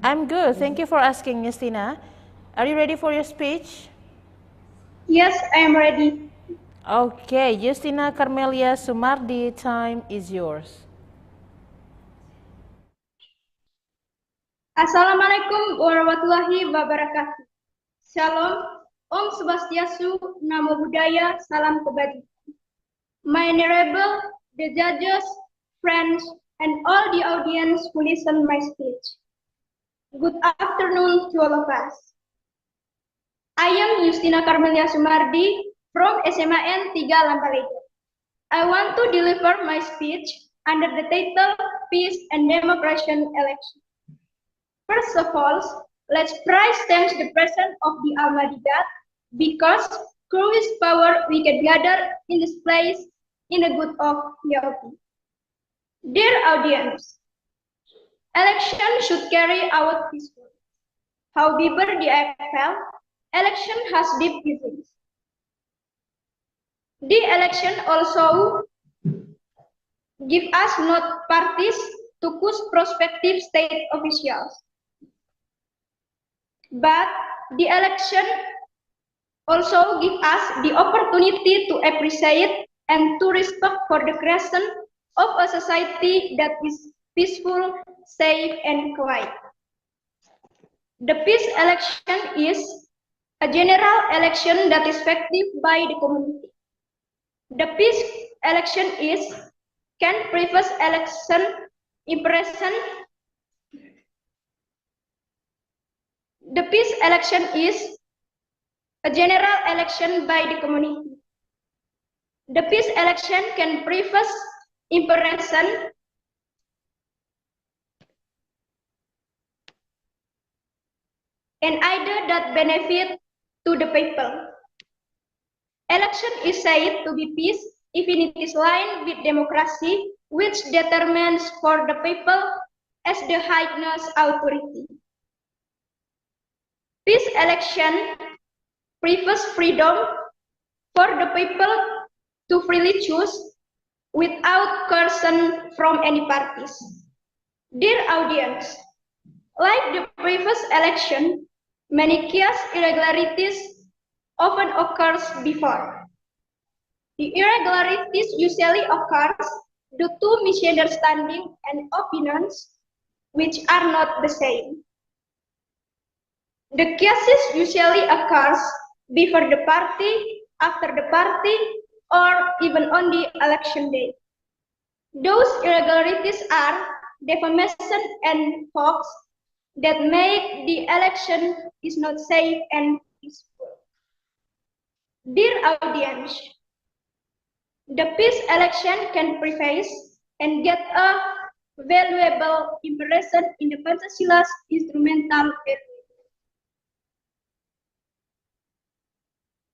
[SPEAKER 6] I'm good. Thank you for asking, Justina. Are you ready for your speech?
[SPEAKER 14] Yes, I am ready.
[SPEAKER 6] Okay, Justina Carmelia Sumardi, time is yours.
[SPEAKER 14] Assalamualaikum warahmatullahi wabarakatuh. Shalom, Om Swastiastu, Namo Buddhaya, Salam Kebajikan. My honorable, the judges, friends, and all the audience who listen my speech. Good afternoon to all of us. I am Justina Carmelia Sumardi from SMAN 3 Lambaleda. I want to deliver my speech under the title Peace and Democracy Election. First of all, let's praise thanks the presence of the Almighty God, because through His power we can gather in this place in the good of humanity. Dear audience, election should carry out peacefully. However, the AFL election has deep issues. The election also give us not parties to choose prospective state officials But the election also gives us the opportunity to appreciate and to respect for the creation of a society that is peaceful, safe, and quiet. The peace election is a general election that is effective by the community. The peace election can preface election impression. The peace election is a general election by the community. The peace election can preface impression. And either that benefit to the people. Election is said to be peace if it is aligned with democracy, which determines for the people as the highest authority. Peace election prefers freedom for the people to freely choose without coercion from any parties. Dear audience, like the previous election, many chaos irregularities often occurs before. The irregularities usually occurs due to misunderstanding and opinions which are not the same. The cases usually occurs before the party, after the party, or even on the election day. Those irregularities are defamation and hoax that make the election is not safe and peaceful. Dear audience, the peace election can preface and get a valuable impression in the Pancasila instrumental area.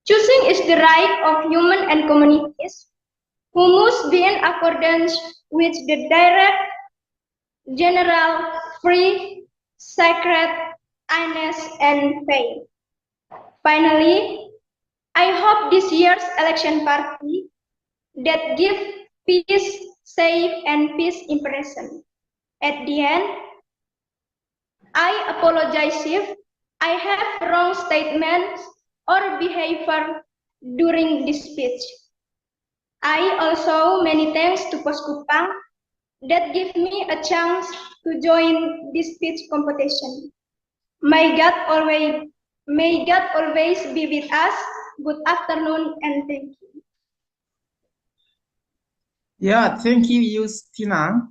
[SPEAKER 14] Choosing is the right of human and communities who must be in accordance with the direct, general, free, sacred, honest, and fair. Finally, I hope this year's election party that give peace, safe, and peace impression. At the end, I apologize if I have wrong statements or behavior during this speech. I also many thanks to Poskupang that give me a chance to join this speech competition. May God always be with us. Good afternoon and thank you.
[SPEAKER 8] Yeah, thank you, Justina.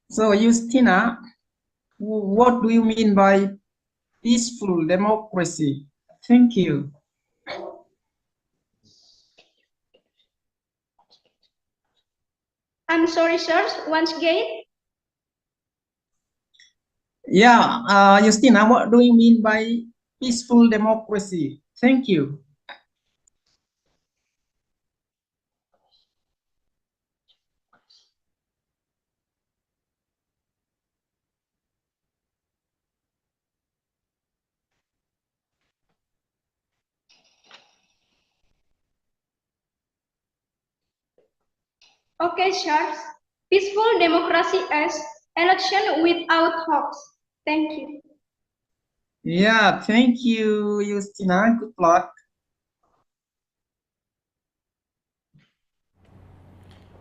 [SPEAKER 8] So, Justina, what do you mean by peaceful democracy? Thank you.
[SPEAKER 14] I'm sorry, sir. Once again.
[SPEAKER 8] Yeah, Justina, what do you mean by peaceful democracy? Thank you.
[SPEAKER 14] Okay, sir. Peaceful democracy is election without hoax. Thank you.
[SPEAKER 8] Yeah, thank you, Justina. Good luck.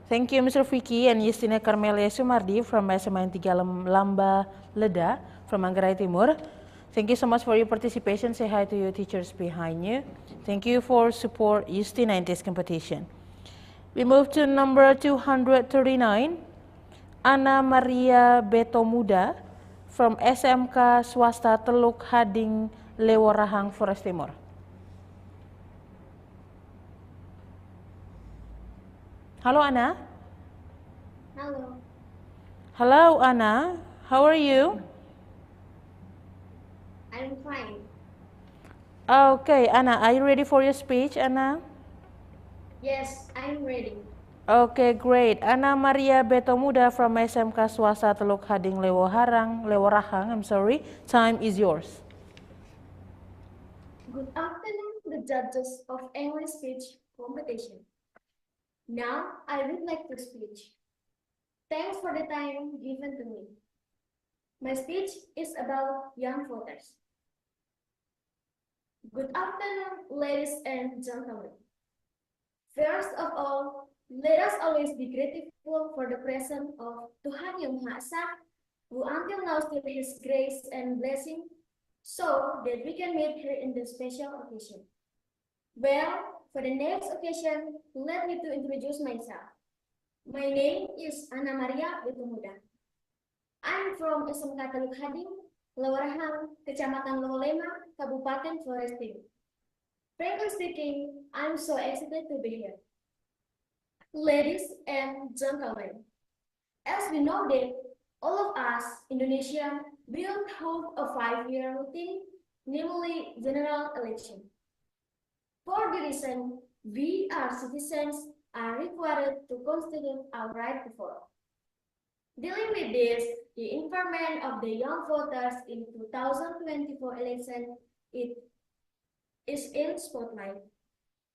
[SPEAKER 6] Thank you, Mr. Vicky and Justina Carmelia Sumardi from SMA 3 Lamba Leda from Manggarai Timur. Thank you so much for your participation. Say hi to your teachers behind you. Thank you for support Justina in this competition. We move to number 239, Ana Maria Betomuda from SMK Swasta Teluk Hading Leworahang, Flores Timur. Hello, Ana.
[SPEAKER 11] Hello.
[SPEAKER 6] Hello, Ana. How are you?
[SPEAKER 11] I'm fine.
[SPEAKER 6] Okay, Ana, are you ready for your speech, Ana?
[SPEAKER 11] Yes, I'm ready.
[SPEAKER 6] Okay, great. Ana Maria Betomuda from SMK Swasta Teluk Hading Leworahang, time is yours.
[SPEAKER 11] Good afternoon, the judges of English speech competition. Now, I would like to speak. Thanks for the time given to me. My speech is about young voters. Good afternoon, ladies and gentlemen. First of all, let us always be grateful for the presence of Tuhan Yang Maha Esa, who until now still His grace and blessing, so that we can meet here in this special occasion. Well, for the next occasion, let me to introduce myself. My name is Ana Maria Betumudang. I'm from SMK Teluk Hading, Lewarahan, Kecamatan Lolema, Kabupaten Flores Timur. Frankly speaking, I'm so excited to be here. Ladies and gentlemen, as we know that all of us, Indonesians, will hold a 5-year routine, namely general election. For the reason, we as citizens are required to constitute our right to vote. Dealing with this, the involvement of the young voters in 2024 election is in spotlight.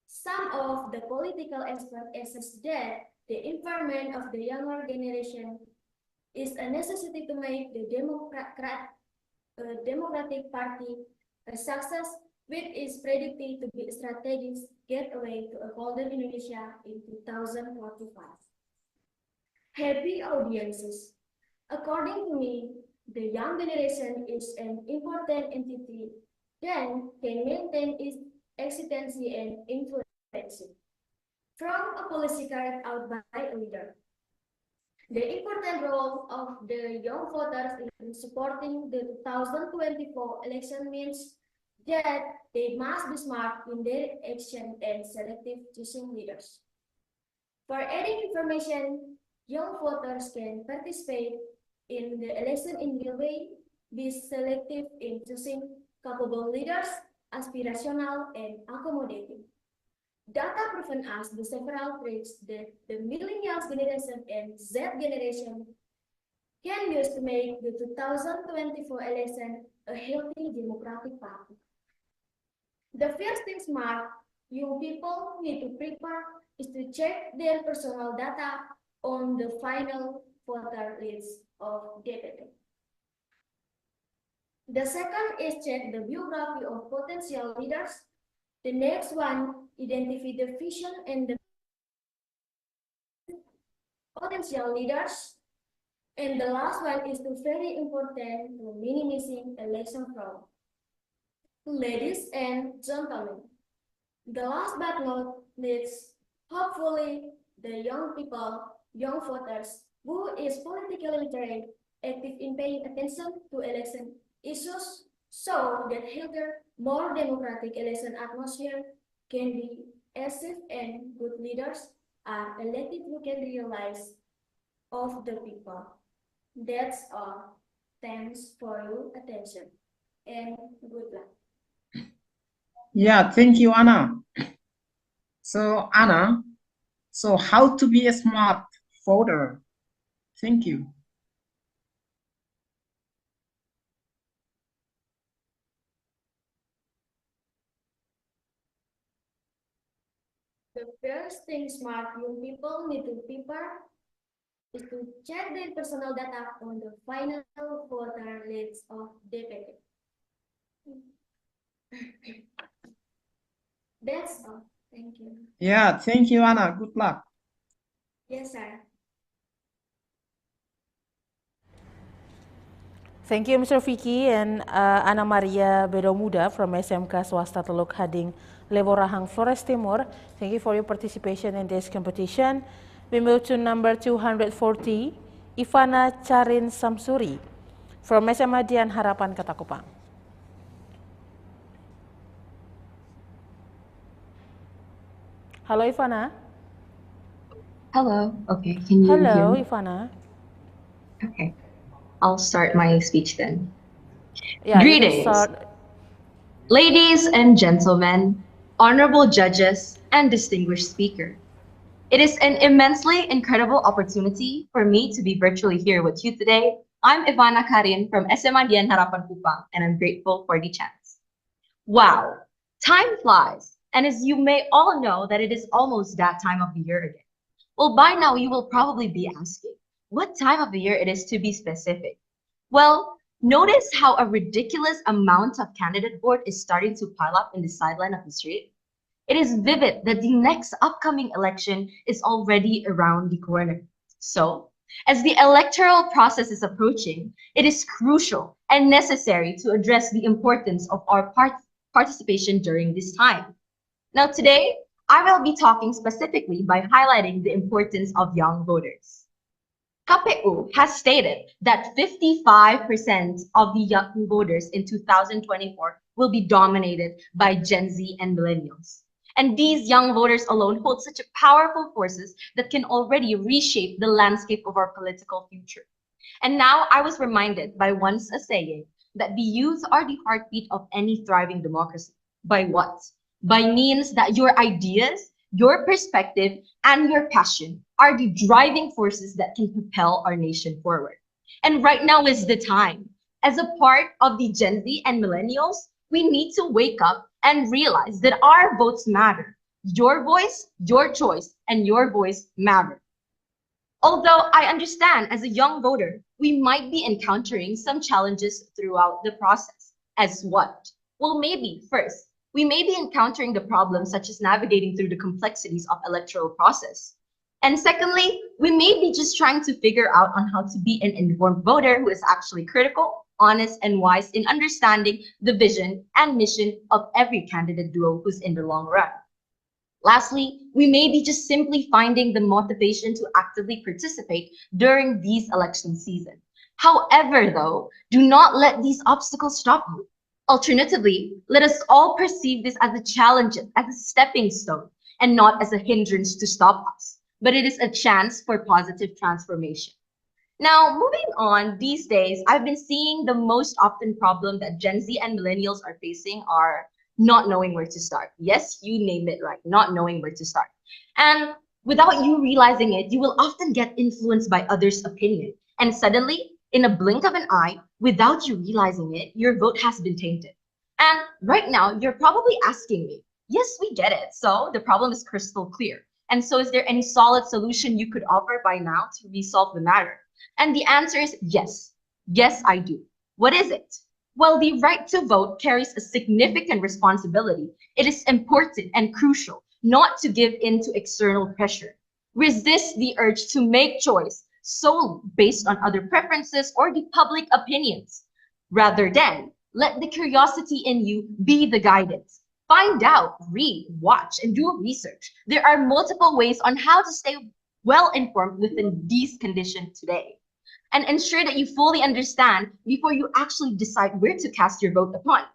[SPEAKER 11] Some of the political experts assess that the involvement of the younger generation is a necessity to make the Democratic Party a success, which is predicted to be a strategic gateway to a golden Indonesia in 2045. Happy audiences. According to me, the young generation is an important entity that can maintain its existence and influence from a policy carried out by a leader. The important role of the young voters in supporting the 2024 election means that they must be smart in their action and selective choosing leaders. For adding information, young voters can participate in the election in the way, be selective in choosing capable leaders, aspirational and accommodating. Data proven us the several traits that the millennials generation and Z generation can use to make the 2024 election a healthy democratic party. The first thing smart young people need to prepare is to check their personal data on the final voter list of DPT. The second is check the biography of potential leaders. The next one, identify the vision and the potential leaders. And the last one is very important to minimizing election fraud. Ladies and gentlemen, the last but not least, hopefully the young people, young voters, who is politically literate, active in paying attention to election issues, so that healthier, more democratic election atmosphere can be achieved and good leaders are elected who can realize of the people. That's all. Thanks for your attention and good luck.
[SPEAKER 8] Yeah, thank you, Anna. So, Anna, so how to be a smart voter? Thank you.
[SPEAKER 11] The first thing smart young people need to prepare is to check their personal data on the final voter list of DPT. That's all. Thank you.
[SPEAKER 8] Yeah, thank you, Anna. Good luck.
[SPEAKER 11] Yes, sir.
[SPEAKER 6] Thank you, Mr. Vicky and Ana Maria Bedomuda from SMK Swasta Teluk Hading, Leborahang, Flores Timur. Thank you for your participation in this competition. We move to number 240, Ivana Charin Samsuri from SMA Dian Harapan Kota Kupang. Hello, Ivana.
[SPEAKER 15] Hello. Okay, can you hear
[SPEAKER 6] Hello,
[SPEAKER 15] me?
[SPEAKER 6] Ivana.
[SPEAKER 15] Okay, I'll start my speech then.
[SPEAKER 6] Yeah, you can
[SPEAKER 15] Greetings,
[SPEAKER 6] start.
[SPEAKER 15] ladies and gentlemen, honorable judges, and distinguished speaker. It is an immensely incredible opportunity for me to be virtually here with you today. I'm Ivana Karin from SMA Dian Harapan Kupang, and I'm grateful for the chance. Wow, time flies. And as you may all know that it is almost that time of the year again. Well, by now you will probably be asking, what time of the year it is to be specific? Well, notice how a ridiculous amount of candidate board is starting to pile up in the sideline of the street. It is vivid that the next upcoming election is already around the corner. So, as the electoral process is approaching, it is crucial and necessary to address the importance of our participation during this time. Now, today, I will be talking specifically by highlighting the importance of young voters. KPU has stated that 55% of the young voters in 2024 will be dominated by Gen Z and millennials. And these young voters alone hold such powerful forces that can already reshape the landscape of our political future. And now I was reminded by once a saying that the youth are the heartbeat of any thriving democracy. By what? By means that your ideas, your perspective, and your passion are the driving forces that can propel our nation forward. And right now is the time. As a part of the Gen Z and millennials, we need to wake up and realize that our votes matter. Your voice, your choice, and your voice matter. Although I understand as a young voter, we might be encountering some challenges throughout the process. As what? Well, maybe first, we may be encountering the problems such as navigating through the complexities of electoral process. And secondly, we may be just trying to figure out on how to be an informed voter who is actually critical, honest, and wise in understanding the vision and mission of every candidate duo who's in the long run. Lastly, we may be just simply finding the motivation to actively participate during these election season. However, though, do not let these obstacles stop you. Alternatively, let us all perceive this as a challenge, as a stepping stone, and not as a hindrance to stop us, but it is a chance for positive transformation. Now, moving on, these days, I've been seeing the most often problem that Gen Z and millennials are facing are not knowing where to start. Yes, you named it right, not knowing where to start. And without you realizing it, you will often get influenced by others' opinion. And suddenly, in a blink of an eye, without you realizing it, your vote has been tainted. And right now, you're probably asking me, yes, we get it. So the problem is crystal clear. And so is there any solid solution you could offer by now to resolve the matter? And the answer is yes. Yes, I do. What is it? Well, the right to vote carries a significant responsibility. It is important and crucial not to give in to external pressure. Resist the urge to make choice solely based on other preferences or the public opinions. Rather than, let the curiosity in you be the guidance. Find out, read, watch, and do research. There are multiple ways on how to stay well informed within these conditions today. And ensure that you fully understand before you actually decide where to cast your vote upon.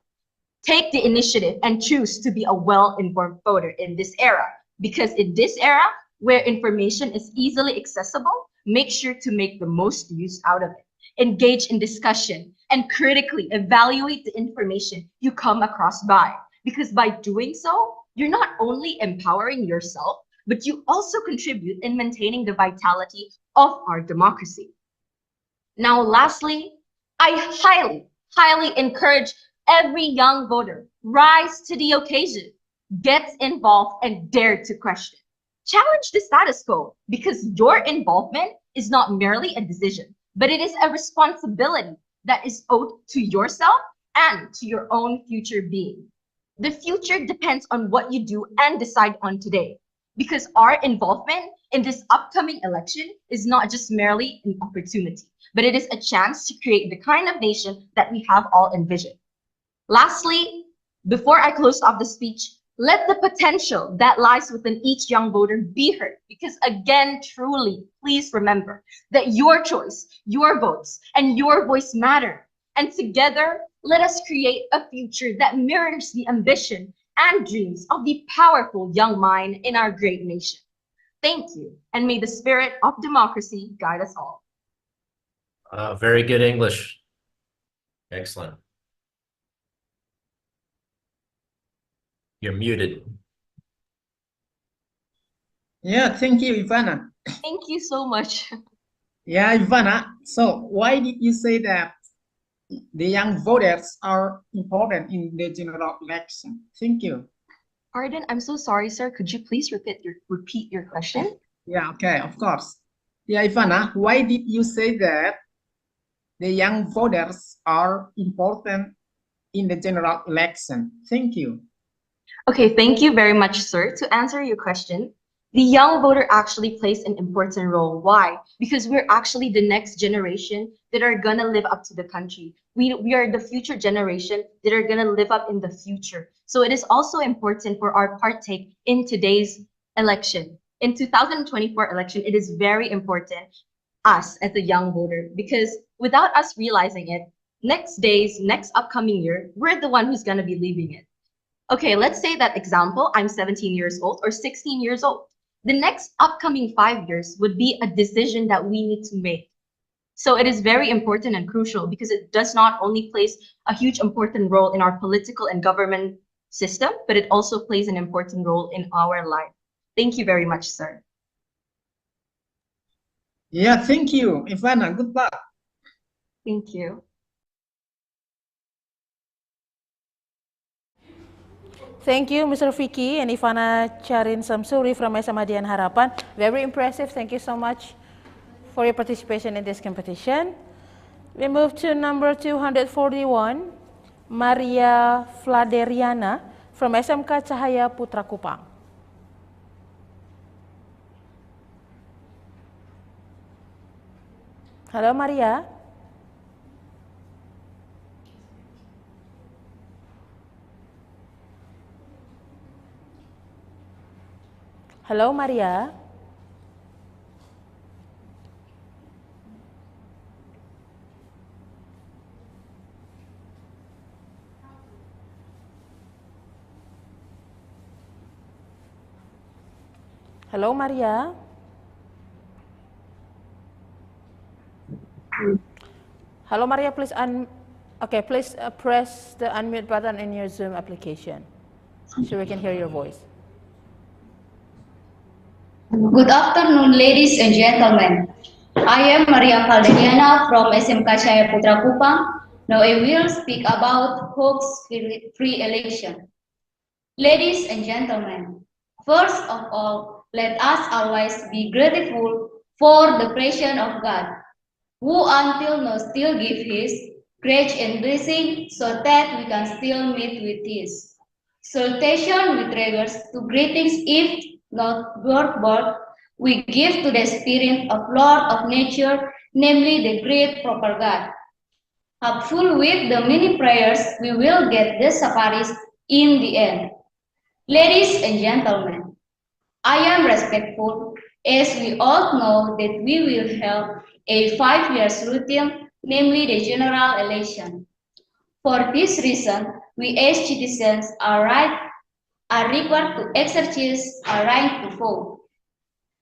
[SPEAKER 15] Take the initiative and choose to be a well-informed voter in this era. Because in this era, where information is easily accessible, make sure to make the most use out of it. Engage in discussion and critically evaluate the information you come across by. Because by doing so, you're not only empowering yourself, but you also contribute in maintaining the vitality of our democracy. Now, lastly, I highly encourage every young voter, rise to the occasion, get involved, and dare to question. Challenge the status quo, because your involvement is not merely a decision, but it is a responsibility that is owed to yourself and to your own future being. The future depends on what you do and decide on today, because our involvement in this upcoming election is not just merely an opportunity, but it is a chance to create the kind of nation that we have all envisioned. Lastly, before I close off the speech, let the potential that lies within each young voter be heard, because again, truly, please remember that your choice, your votes, and your voice matter. And together, let us create a future that mirrors the ambition and dreams of the powerful young mind in our great nation. Thank you, and may the spirit of democracy guide us all.
[SPEAKER 16] Very good English. Excellent. You're muted.
[SPEAKER 8] Yeah, thank you, Ivana.
[SPEAKER 15] Thank you so much.
[SPEAKER 8] Yeah, Ivana. So why did you say that the young voters are important in the general election? Thank you.
[SPEAKER 15] Pardon, I'm so sorry, sir. Could you please repeat your question?
[SPEAKER 8] Yeah, okay, of course. Yeah, Ivana, why did you say that the young voters are important in the general election? Thank you.
[SPEAKER 15] Okay, thank you very much, sir. To answer your question, the young voter actually plays an important role. Why? Because we're actually the next generation that are gonna live up to the country. We are the future generation that are gonna live up in the future. So it is also important for our partake in today's election. In 2024 election, it is very important us as a young voter, because without us realizing it, next upcoming year, we're the one who's gonna be leaving it. Okay, let's say that example, I'm 17 years old or 16 years old. The next upcoming 5 years would be a decision that we need to make. So it is very important and crucial because it does not only plays a huge important role in our political and government system, but it also plays an important role in our life. Thank you very much, sir.
[SPEAKER 8] Yeah, thank you, Ivana. Good luck.
[SPEAKER 15] Thank you.
[SPEAKER 6] Thank you, Mr. Vicky and Ivana Charin Samsuri from SMA Dian Harapan. Very impressive. Thank you so much for your participation in this competition. We move to number 241, Maria Fladeriana from SMK Cahaya Putra Kupang. Halo, Maria. Halo, Maria. Halo, Maria. Halo, Maria, please please press the unmute button in your Zoom application so we can hear your voice.
[SPEAKER 17] Good afternoon, ladies and gentlemen. I am Maria Falderiana from SMK Cahaya Putra Kupang. Now I will speak about hoax-free election. Ladies and gentlemen, first of all, let us always be grateful for the presence of God, who until now still give His grace and blessing so that we can still meet with His. Salutation with regards to greetings if not word, we give to the spirit of Lord of nature, namely the great proper God. Hopeful with the many prayers, we will get the safaris in the end. Ladies and gentlemen, I am respectful as we all know that we will have a 5-year routine, namely the general election. For this reason, we as citizens are required to exercise our right to vote.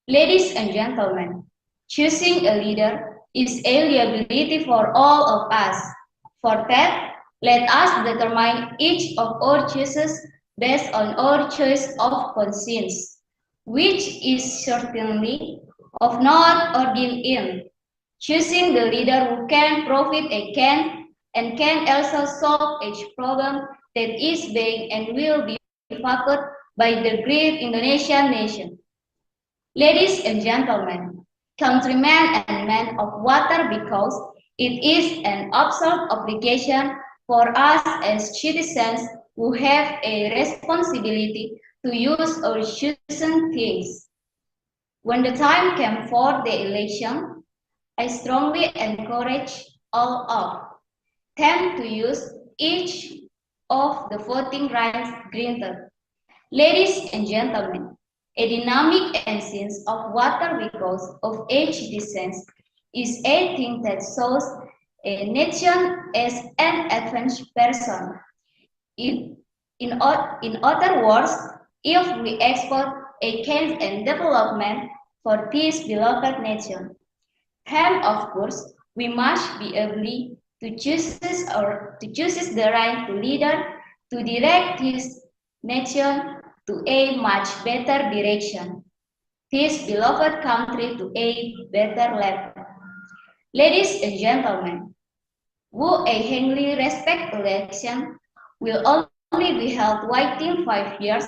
[SPEAKER 17] Ladies and gentlemen, choosing a leader is a liability for all of us. For that, let us determine each of our choices based on our choice of conscience, which is certainly of not ordained in. Choosing the leader who can profit and can also solve each problem that is being and will be faced by the great Indonesian nation. Ladies and gentlemen, countrymen and men of water, because it is an absolute obligation for us as citizens who have a responsibility to use our chosen things. When the time came for the election, I strongly encourage all of them to use each of the voting rights granted. Ladies and gentlemen, a dynamic and sense of water because of each citizens is a thing that shows a nation as an advanced person. In other words, if we export a change and development for this beloved nation, then of course we must be able to choose the right leader to direct this nation to a much better direction, this beloved country to a better level. Ladies and gentlemen, who a humbly respect election will only be held within 5 years.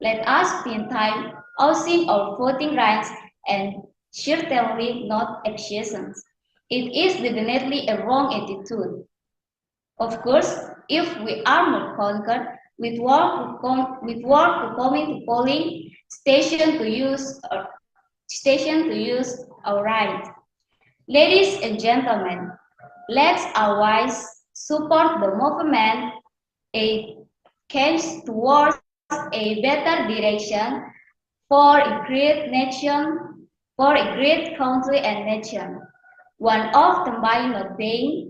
[SPEAKER 17] Let us spend time using our voting rights and certainly not exceptions. It is definitely a wrong attitude. Of course, if we are not conquered, with war to coming to polling station to use our right. Ladies and gentlemen, let's always support the movement a change towards a better direction for a great nation, for a great country and nation. One of them by not being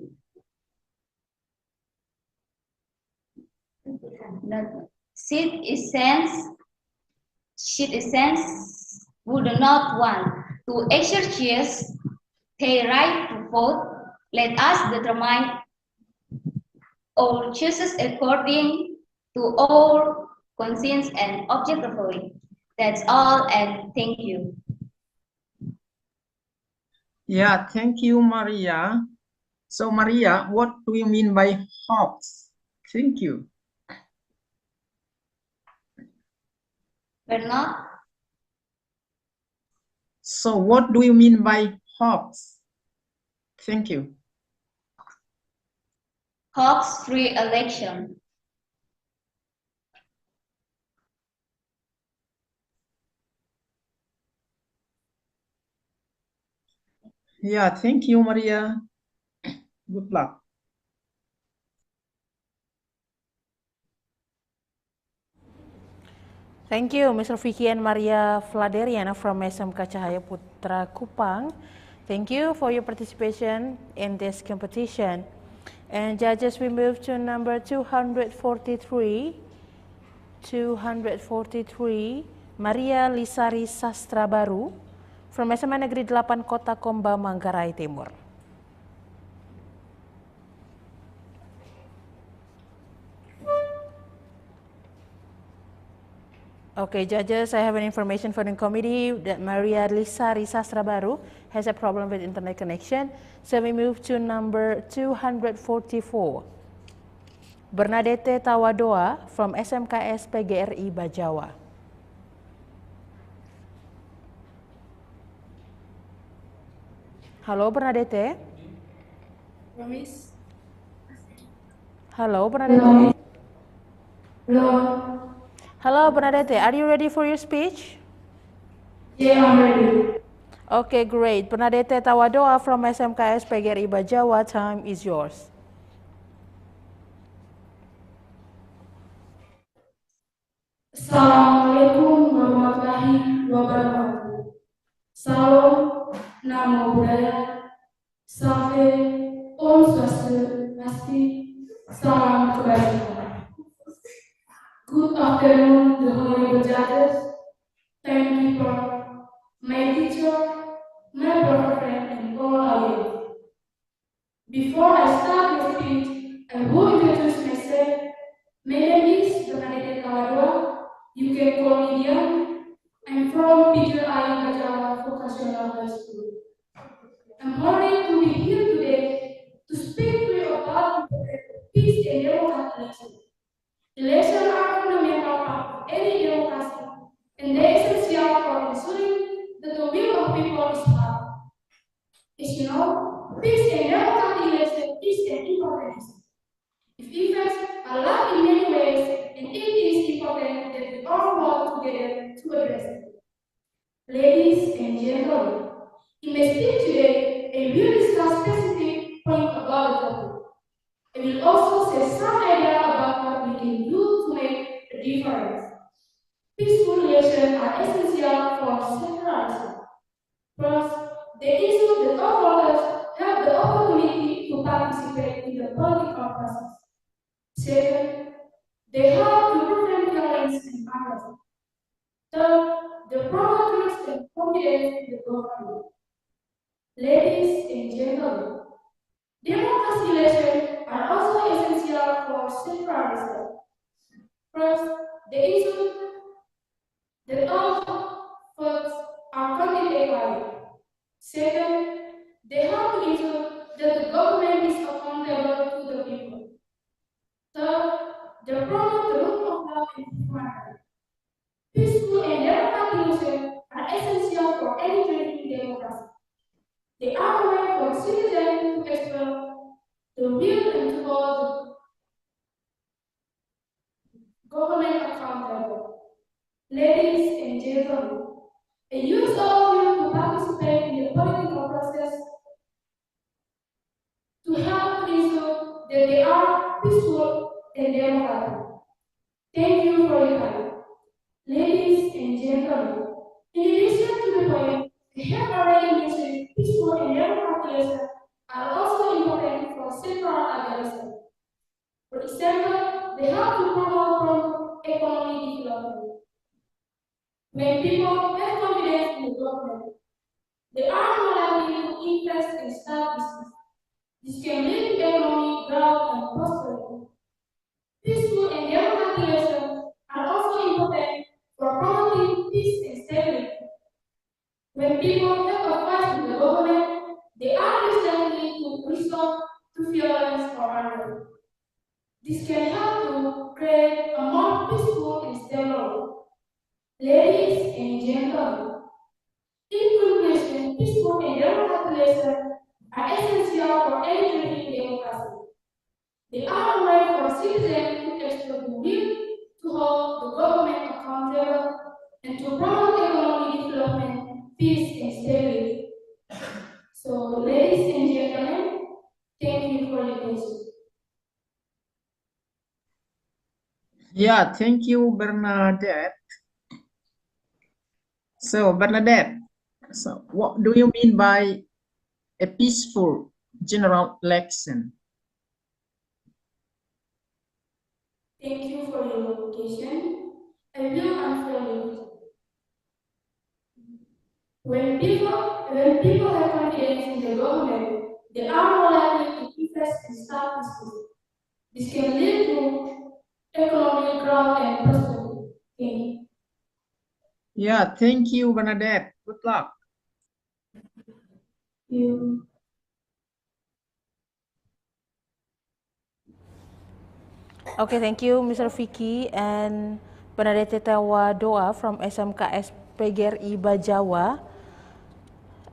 [SPEAKER 17] citizens who do not want to exercise their right to vote. Let us determine our choices according to our conscience and objectively. That's all, and thank you.
[SPEAKER 8] Yeah, thank you, Maria. So, Maria, what do you mean by hoax? Thank you.
[SPEAKER 17] Bernard?
[SPEAKER 8] So, what do you mean by hoax? Thank you.
[SPEAKER 17] Hoax-free election.
[SPEAKER 8] Yeah, thank you, Maria. Good luck.
[SPEAKER 6] Thank you, Mr. Vicky and Maria Vladeriana from SMK Cahaya Putra Kupang. Thank you for your participation in this competition. And judges, we move to number 243. 243, Maria Lisari Sastra Baru from SMA Negeri 8 Kota Komba, Manggarai Timur. Okay, judges, I have an information for the committee that Maria Lisari Sastra Baru has a problem with internet connection. So we move to number 244. Bernadette Tawadoa from SMKS PGRI Bajawa. Halo Bernadette. Halo Bernadette.
[SPEAKER 18] Hello.
[SPEAKER 6] Hello Bernadette, are you ready for your speech?
[SPEAKER 18] Yeah, I'm ready.
[SPEAKER 6] Okay, great. Bernadette Tawadoa from SMKS PGRI Bajawa, time is yours.
[SPEAKER 18] Assalamualaikum warahmatullahi wabarakatuh. Salam, Namo Buddhaya, Safe, Om Swastiastu, Salam Kebajikan. Good afternoon, the honorable judges. Thank you for my teacher, my brother friend, and all audience. Before I start my speech, I will introduce myself. My name is Bernadette Tawadoa. You can call me Dian. I'm from PGRI Bajawa Vocational High School. I'm honored to be here today to speak to you about peace and democratic elections. Elections are fundamental part of any democracy, and they are essential for ensuring that the will of people is heard. As you know, peace and democratic elections is an important issue. If events are loved in many ways, and it is important that we all work together to address it. Ladies and gentlemen, in my speech today, I will discuss specific points about the topic. I will also say some idea about what we can do to make a difference. Peaceful elections are essential for secularism. First, they ensure that all voters have the opportunity to participate in the political process. Second, they help to prevent violence and violence. Third, they promote trust and confidence in the government. Ladies and gentlemen, democracy elections are also essential for secularism. First, they ensure that all votes are counted equally. Second, they help to ensure that the government is accountable to the people. Third, they promote the rule of law and human rights. Peaceful and democratic elections are essential for any thriving democracy. They are a way for for citizens to express the will and to hold government accountable. Ladies and gentlemen, I use all of you to participate in the political process to help ensure that they are peaceful and democratic. Thank you for your time. Ladies and gentlemen, in addition to the point, we have already mentioned peaceful and democratic elections are also important for several other reasons. For example, they help to promote economic development. When people have confidence in the government, they are more likely to invest and start business. This can lead to economic growth and prosperity. Peaceful and democratic elections are also important for promoting peace and stability. When people have a fight in the government, they are less likely to resort to violence or anger. This can help to create a more peaceful and stable world. Ladies and gentlemen, in conclusion, peaceful and democratic elections are essential for any thriving democracy. They are a way for citizens to express the will to hold the government accountable and to promote economic development, peace, and stability. So, ladies and gentlemen, thank you for your attention.
[SPEAKER 8] Yeah, thank you, Bernadette. So, Bernadette, so what do you mean by a peaceful general election?
[SPEAKER 18] Thank you for your question. I will answer you. When people have confidence in the government, they are more likely to invest and start business. This can lead to economic growth and prosperity. Thank you.
[SPEAKER 8] Yeah, thank you, Bernadette. Good luck.
[SPEAKER 18] You.
[SPEAKER 6] Okay, thank you, Mr. Vicky and Bernadette Tewa Doa from SMKS PGRI Bajawa.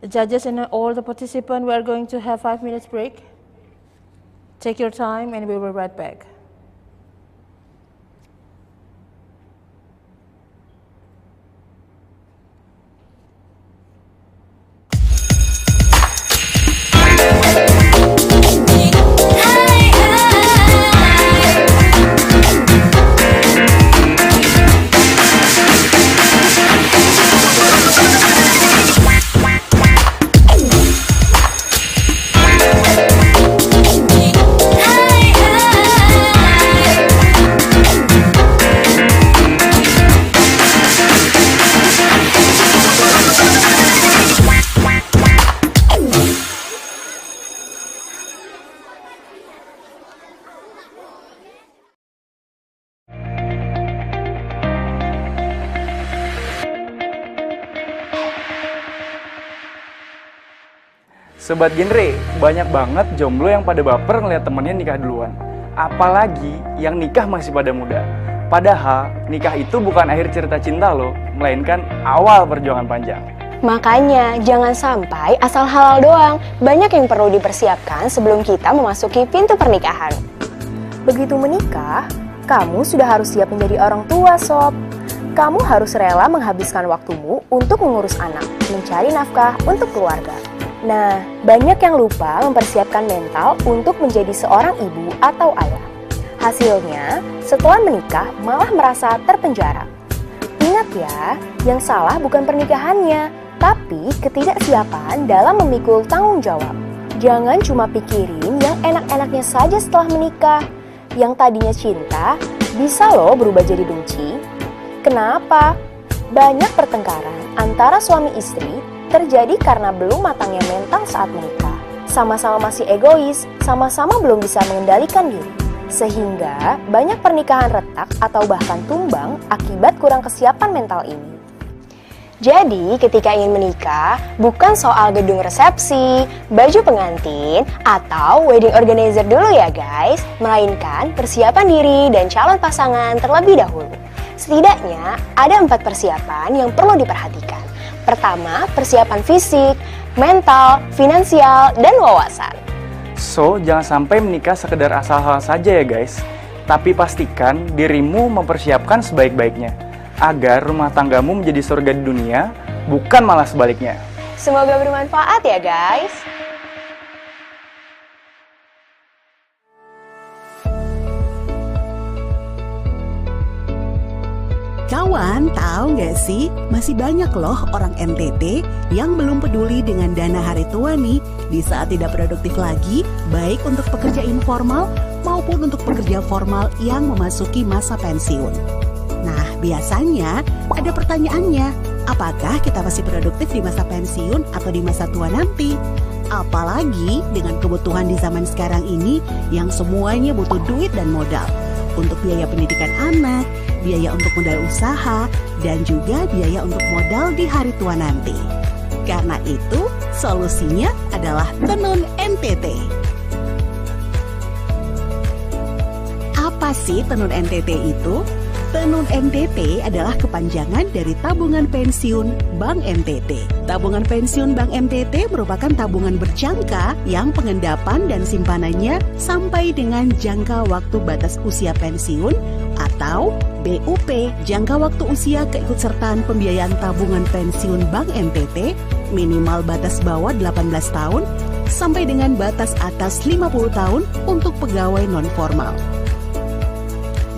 [SPEAKER 6] Judges and all the participants, we are going to have 5 minutes break. Take your time and we will be right back.
[SPEAKER 4] Sobat Genre, banyak banget jomblo yang pada baper ngeliat temennya nikah duluan. Apalagi yang nikah masih pada muda. Padahal nikah itu bukan akhir cerita cinta loh, melainkan awal perjuangan panjang.
[SPEAKER 5] Makanya jangan sampai asal halal doang. Banyak yang perlu dipersiapkan sebelum kita memasuki pintu pernikahan. Begitu menikah, kamu sudah harus siap menjadi orang tua, sob. Kamu harus rela menghabiskan waktumu untuk mengurus anak, mencari nafkah untuk keluarga. Nah, banyak yang lupa mempersiapkan mental untuk menjadi seorang ibu atau ayah. Hasilnya, setelah menikah malah merasa terpenjara. Ingat ya, yang salah bukan pernikahannya, tapi ketidaksiapan dalam memikul tanggung jawab. Jangan cuma pikirin yang enak-enaknya saja setelah menikah. Yang tadinya cinta, bisa loh berubah jadi benci. Kenapa? Banyak pertengkaran antara suami istri terjadi karena belum matangnya mental saat menikah. Sama-sama masih egois, sama-sama belum bisa mengendalikan diri. Sehingga banyak pernikahan retak atau bahkan tumbang akibat kurang kesiapan mental ini. Jadi ketika ingin menikah, bukan soal gedung resepsi, baju pengantin, atau wedding organizer dulu ya guys, melainkan persiapan diri dan calon pasangan terlebih dahulu. Setidaknya ada 4 persiapan yang perlu diperhatikan. Pertama, persiapan fisik. mental, finansial, dan wawasan.
[SPEAKER 4] So, jangan sampai menikah sekedar asal-asal saja ya guys. Tapi pastikan dirimu mempersiapkan sebaik-baiknya, agar rumah tanggamu menjadi surga di dunia, bukan malah sebaliknya.
[SPEAKER 5] Semoga bermanfaat ya guys.
[SPEAKER 19] Kawan, tahu nggak sih, masih banyak loh orang NTT yang belum peduli dengan dana hari tua nih di saat tidak produktif lagi, baik untuk pekerja informal maupun untuk pekerja formal yang memasuki masa pensiun. Nah, biasanya ada pertanyaannya, apakah kita masih produktif di masa pensiun atau di masa tua nanti? Apalagi dengan kebutuhan di zaman sekarang ini yang semuanya butuh duit dan modal. Untuk biaya pendidikan anak, biaya untuk modal usaha, dan juga biaya untuk modal di hari tua nanti. Karena itu, solusinya adalah Tenun NTT. Apa sih Tenun NTT itu? Tenun NTT adalah kepanjangan dari Tabungan Pensiun Bank NTT. Tabungan Pensiun Bank NTT merupakan tabungan berjangka yang pengendapan dan simpanannya sampai dengan jangka waktu batas usia pensiun atau BUP, jangka waktu usia keikutsertaan pembiayaan tabungan pensiun Bank NTT minimal batas bawah 18 tahun sampai dengan batas atas 50 tahun untuk pegawai non-formal.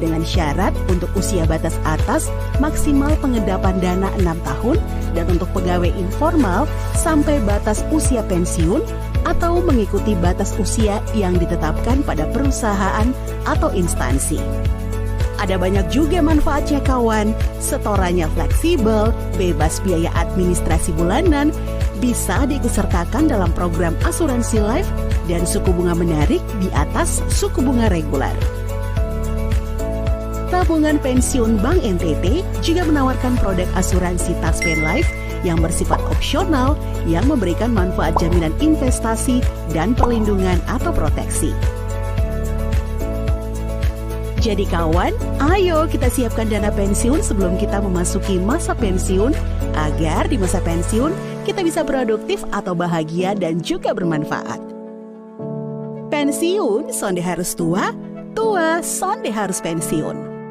[SPEAKER 19] Dengan syarat untuk usia batas atas maksimal pengendapan dana 6 tahun dan untuk pegawai informal sampai batas usia pensiun atau mengikuti batas usia yang ditetapkan pada perusahaan atau instansi. Ada banyak juga manfaatnya kawan, setorannya fleksibel, bebas biaya administrasi bulanan, bisa diikutsertakan dalam program asuransi life dan suku bunga menarik di atas suku bunga reguler. Tabungan Pensiun Bank NTT juga menawarkan produk asuransi Taspen Life yang bersifat opsional yang memberikan manfaat jaminan investasi dan perlindungan atau proteksi. Jadi kawan, ayo kita siapkan dana pensiun sebelum kita memasuki masa pensiun agar di masa pensiun kita bisa produktif atau bahagia dan juga bermanfaat. Pensiun sonde harus tua, tua sonde harus pensiun.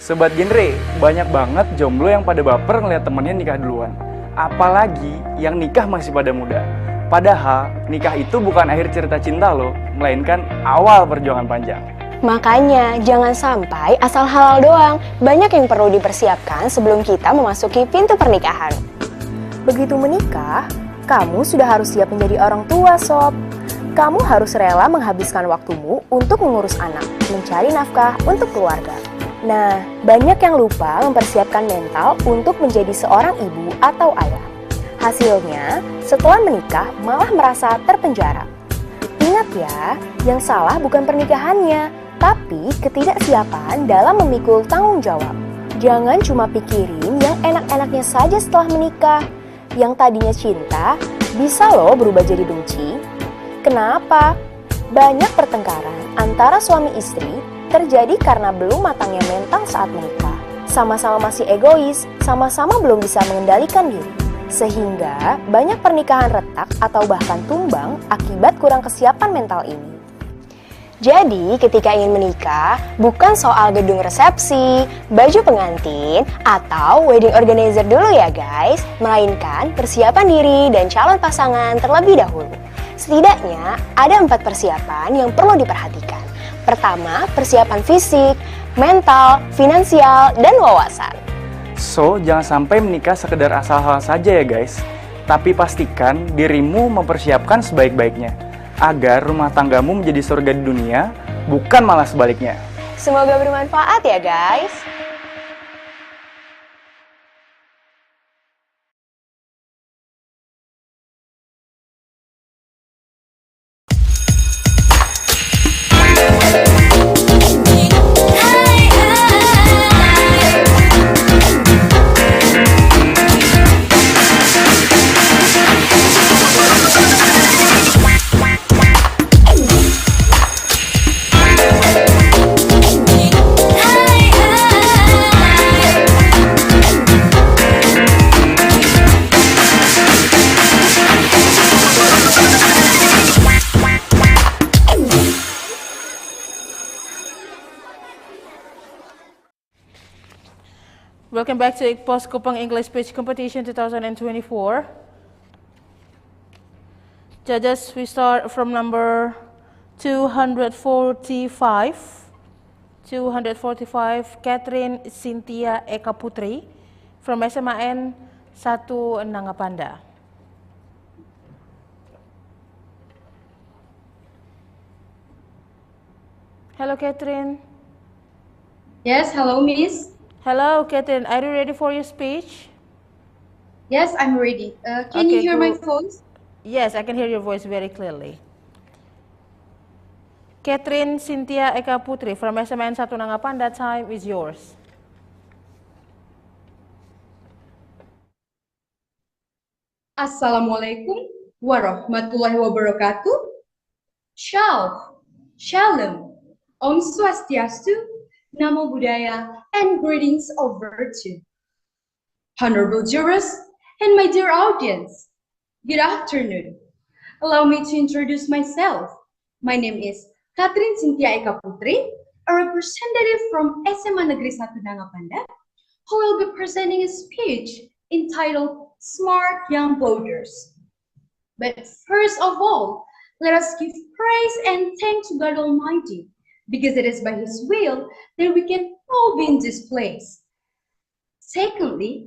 [SPEAKER 4] Sobat Genre, banyak banget jomblo yang pada baper ngeliat temennya nikah duluan. Apalagi yang nikah masih pada muda. Padahal nikah itu bukan akhir cerita cinta loh, melainkan awal perjuangan panjang.
[SPEAKER 5] Makanya jangan sampai asal halal doang. Banyak yang perlu dipersiapkan sebelum kita memasuki pintu pernikahan. Begitu menikah, kamu sudah harus siap menjadi orang tua, sob. Kamu harus rela menghabiskan waktumu untuk mengurus anak, mencari nafkah untuk keluarga. Nah, banyak yang lupa mempersiapkan mental untuk menjadi seorang ibu atau ayah. Hasilnya, setelah menikah malah merasa terpenjara. Ingat ya, yang salah bukan pernikahannya, tapi ketidaksiapan dalam memikul tanggung jawab. Jangan cuma pikirin yang enak-enaknya saja setelah menikah. Yang tadinya cinta, bisa loh berubah jadi benci. Kenapa? Banyak pertengkaran antara suami istri terjadi karena belum matangnya mental saat menikah. Sama-sama masih egois, sama-sama belum bisa mengendalikan diri. Sehingga banyak pernikahan retak atau bahkan tumbang akibat kurang kesiapan mental ini. Jadi ketika ingin menikah, bukan soal gedung resepsi, baju pengantin, atau wedding organizer dulu ya guys, melainkan persiapan diri dan calon pasangan terlebih dahulu. Setidaknya ada 4 persiapan yang perlu diperhatikan. Pertama, persiapan fisik, mental, finansial, dan wawasan.
[SPEAKER 4] So, jangan sampai menikah sekedar asal-asal saja ya guys. Tapi pastikan dirimu mempersiapkan sebaik-baiknya, agar rumah tanggamu menjadi surga di dunia, bukan malah sebaliknya.
[SPEAKER 5] Semoga bermanfaat ya guys.
[SPEAKER 6] Welcome back to Post Kupang English Speech Competition 2024. Judges, we start from number 245. 245, Catherine Cynthia Eka Putri from SMAN 1 Nangapanda. Hello, Catherine.
[SPEAKER 20] Yes, hello, Miss.
[SPEAKER 6] Hello, Catherine. Are you ready for your speech?
[SPEAKER 20] Yes, I'm ready. Can you hear my voice?
[SPEAKER 6] Yes, I can hear your voice very clearly. Catherine Cynthia Eka Putri from SMN 1 Nangapanda, time is yours.
[SPEAKER 20] Assalamualaikum warahmatullahi wabarakatuh. Shalom, Om Swastiastu, Namo Buddhaya, and greetings over to honorable jurors and my dear audience. Good afternoon. Allow me to introduce myself. My name is Catherine Cynthia Eka Putri, a representative from SMA Negeri 1 Nangapanda, who will be presenting a speech entitled Smart Young Voters. But first of all, let us give praise and thanks to God Almighty, because it is by His will that we can all be in this place. Secondly,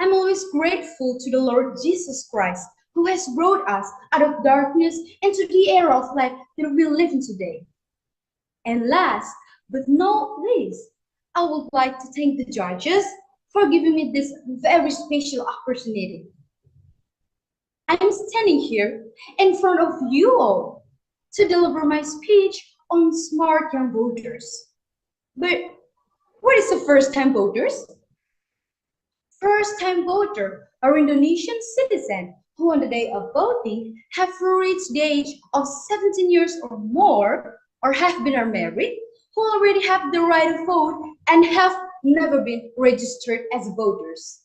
[SPEAKER 20] I'm always grateful to the Lord Jesus Christ, who has brought us out of darkness into the era of light that we live in today. And last but not least, I would like to thank the judges for giving me this very special opportunity. I'm standing here in front of you all to deliver my speech on smart young voters. But what is a first-time voters? First-time voter are Indonesian citizens who on the day of voting have reached the age of 17 years or more, or have been married, who already have the right to vote and have never been registered as voters.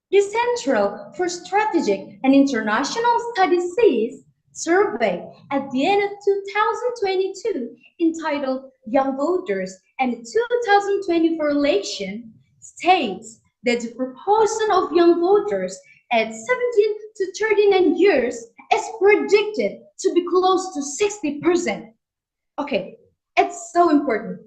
[SPEAKER 20] The Central for Strategic and International Studies says survey at the end of 2022 entitled Young Voters and the 2024 election states that the proportion of young voters at 17 to 39 years is predicted to be close to 60%. Okay, it's so important.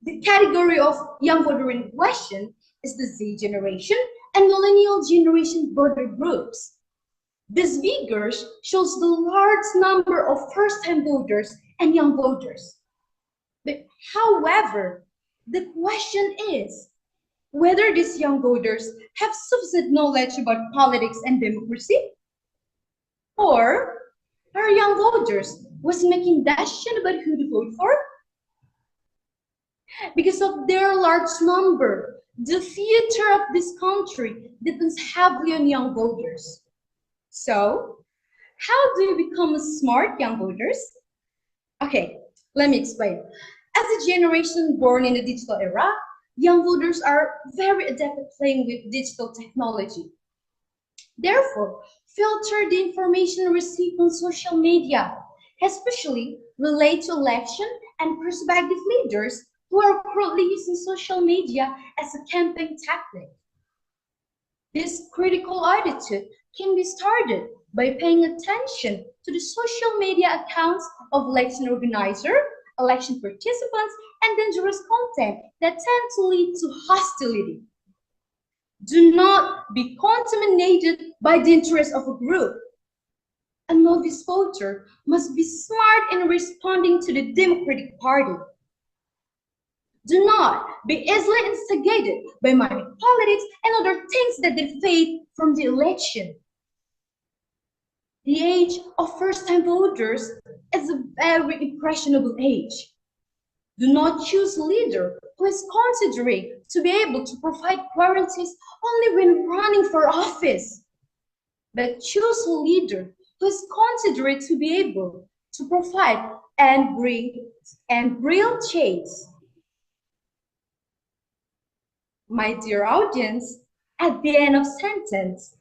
[SPEAKER 20] The category of young voter in question is the Z generation and millennial generation voter groups. This figures shows the large number of first-time voters and young voters. But however, the question is whether these young voters have sufficient knowledge about politics and democracy, or are young voters was making decision about who to vote for? Because of their large number, the future of this country depends heavily on young voters. So, how do you become smart young voters? Okay, let me explain. As a generation born in the digital era, young voters are very adept at playing with digital technology. Therefore, filter the information received on social media, especially related to election and prospective leaders who are currently using social media as a campaign tactic. This critical attitude can be started by paying attention to the social media accounts of election organizers, election participants, and dangerous content that tend to lead to hostility. Do not be contaminated by the interest of a group. A novice voter must be smart in responding to the Democratic Party. Do not be easily instigated by money politics and other things that defeat from the election. The age of first-time voters is a very impressionable age. Do not choose a leader who is considering to be able to provide guarantees only when running for office, but choose a leader who is considerate to be able to provide and bring real change. My dear audience, at the end of sentence,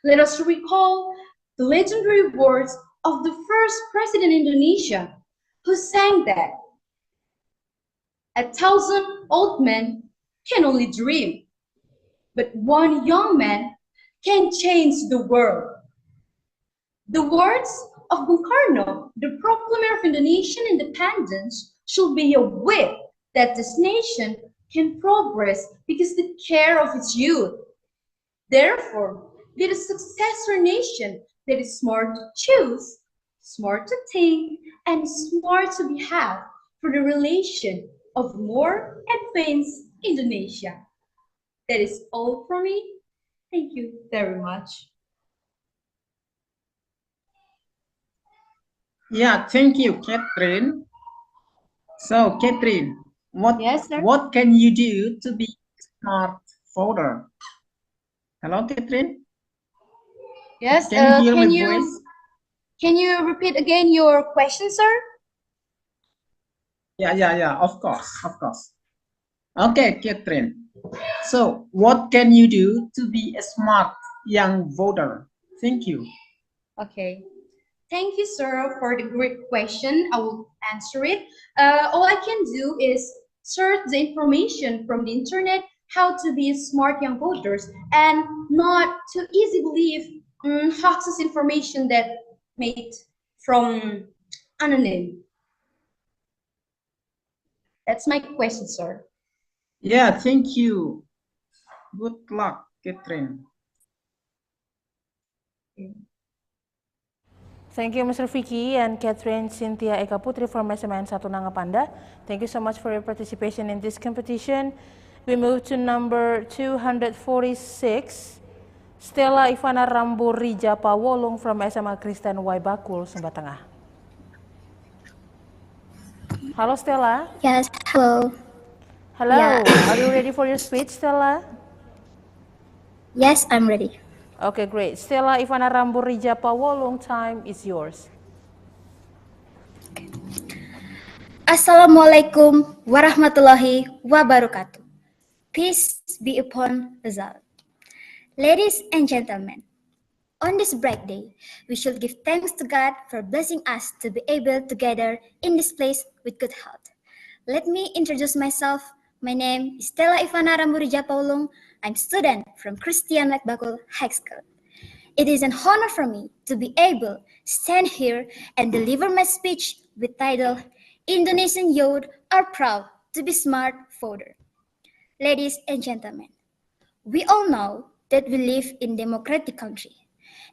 [SPEAKER 20] let us recall the legendary words of the first president in Indonesia, who sang that 1,000 old men can only dream, but one young man can change the world. The words of Bung Karno, the proclaimer of Indonesian independence, should be a whip that this nation can progress because the care of its youth. Therefore, be a successor nation that is smart to choose, smart to think, and smart to behave for the relation of more advanced Indonesia. That is all from me. Thank you very much.
[SPEAKER 8] Yeah, thank you, Catherine. So, Catherine, what can you do to be a smart voter? Hello, Catherine?
[SPEAKER 20] Yes,
[SPEAKER 8] Can you hear my voice?
[SPEAKER 20] Can you repeat again your question, sir?
[SPEAKER 8] Yeah, of course. Okay, Catherine. So, what can you do to be a smart young voter? Thank you.
[SPEAKER 20] Okay. Thank you, sir, for the great question. I will answer it. All I can do is search the information from the internet, how to be smart young voters, and not to easily believe hoaxes information that made from anonym. That's my question, sir.
[SPEAKER 8] Yeah, thank you. Good luck, Catherine.
[SPEAKER 6] Thank you, Mr. Vicky and Catherine Cynthia Eka Putri from SMN 1 Nangapanda. Thank you so much for your participation in this competition. We move to number 246, Stella Ivana Ramburija Pawolong from SMA Kristen Y Bakul, Sumba Tengah. Hello, Stella.
[SPEAKER 21] Yes, hello.
[SPEAKER 6] Hello,
[SPEAKER 21] Yeah.
[SPEAKER 6] Are you ready for your speech, Stella?
[SPEAKER 21] Yes, I'm ready.
[SPEAKER 6] Okay, great. Stella Ivana Ramburija Pawolong, time is yours.
[SPEAKER 21] Assalamualaikum warahmatullahi wabarakatuh. Peace be upon us all. Ladies and gentlemen, On this bright day, we should give thanks to God for blessing us to be able to gather in this place with good health. Let me introduce myself. My name is Stella Ivana Ramurija Paulung. I'm student from Christian Lekbakul High School. It is an honor for me to be able to stand here and deliver my speech with title, Indonesian Youth are Proud to be Smart Voter. Ladies and gentlemen, we all know that we live in a democratic country,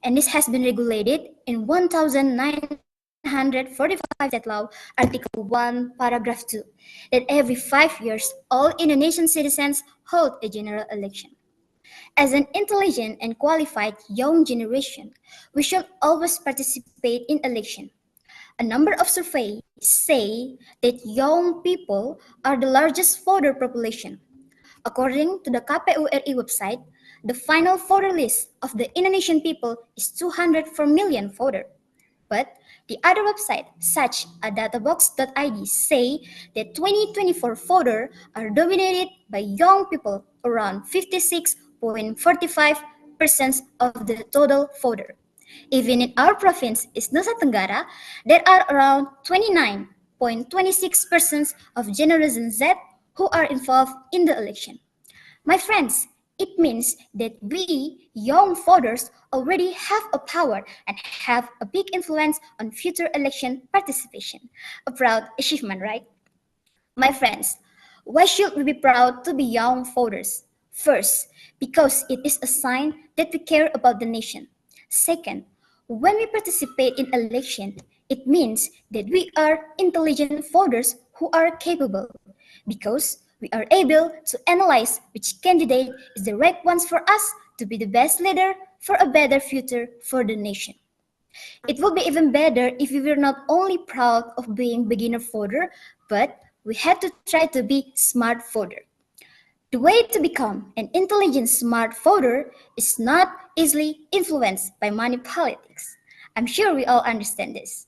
[SPEAKER 21] and this has been regulated in 1945 State Law, Article 1, Paragraph 2, that every 5 years, all Indonesian citizens hold a general election. As an intelligent and qualified young generation, we should always participate in election. A number of surveys say that young people are the largest voter population. According to the KPU RI website, the final voter list of the Indonesian people is 204 million voters. But the other websites, such as databox.id, say that 2024 voters are dominated by young people, around 56.45% of the total voter. Even in our province, Nusa Tenggara, there are around 29.26% of Generation Z who are involved in the election. My friends, it means that we, young voters, already have a power and have a big influence on future election participation. A proud achievement, right? My friends, why should we be proud to be young voters? First, because it is a sign that we care about the nation. Second, when we participate in election, it means that we are intelligent voters who are capable, because we are able to analyze which candidate is the right one for us to be the best leader for a better future for the nation. It would be even better if we were not only proud of being beginner voter, but we had to try to be smart voter. The way to become an intelligent smart voter is not easily influenced by money politics. I'm sure we all understand this.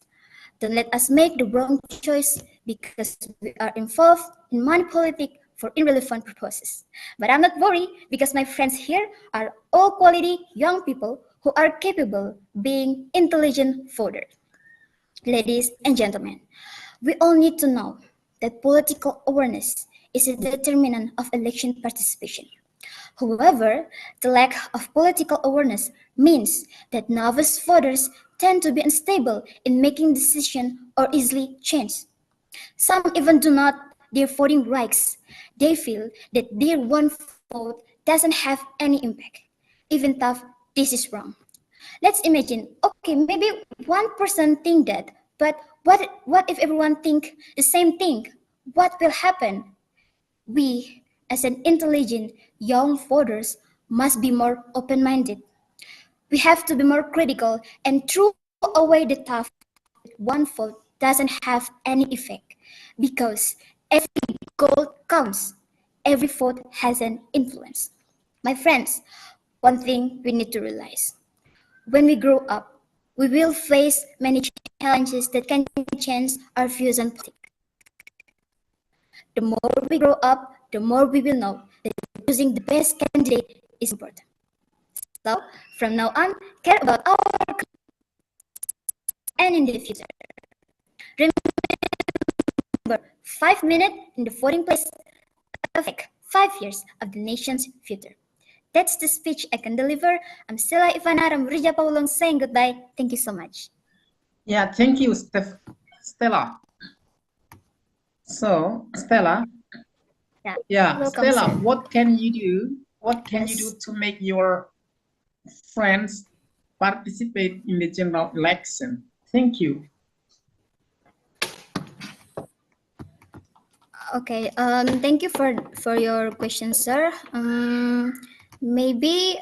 [SPEAKER 21] Don't let us make the wrong choice because we are involved in money politics for irrelevant purposes. But I'm not worried because my friends here are all quality young people who are capable of being intelligent voters. Ladies and gentlemen, we all need to know that political awareness is a determinant of election participation. However, the lack of political awareness means that novice voters tend to be unstable in making decisions or easily change. Some even do not their voting rights. They feel that their one vote doesn't have any impact. Even though this is wrong. Let's imagine, okay, maybe one person think that, but what if everyone think the same thing? What will happen? We, as an intelligent young voters, must be more open-minded. We have to be more critical and throw away the thought that one vote doesn't have any effect, because every vote counts. Every vote has an influence. My friends, one thing we need to realize. When we grow up, we will face many challenges that can change our views on politics. The more we grow up, the more we will know that choosing the best candidate is important. So, from now on, care about our country and in the future. Remember, 5 minutes in the voting place affect 5 years of the nation's future. That's the speech I can deliver. I'm Stella Ivana Ramurija Paulung saying goodbye. Thank you so much.
[SPEAKER 8] Yeah, thank you, Stella. So, Stella. Yeah,
[SPEAKER 21] welcome,
[SPEAKER 8] Stella,
[SPEAKER 21] sir.
[SPEAKER 8] what can you do? What can you do to make your friends participate in the general election? Thank you.
[SPEAKER 21] Okay, thank you for your question, sir. Maybe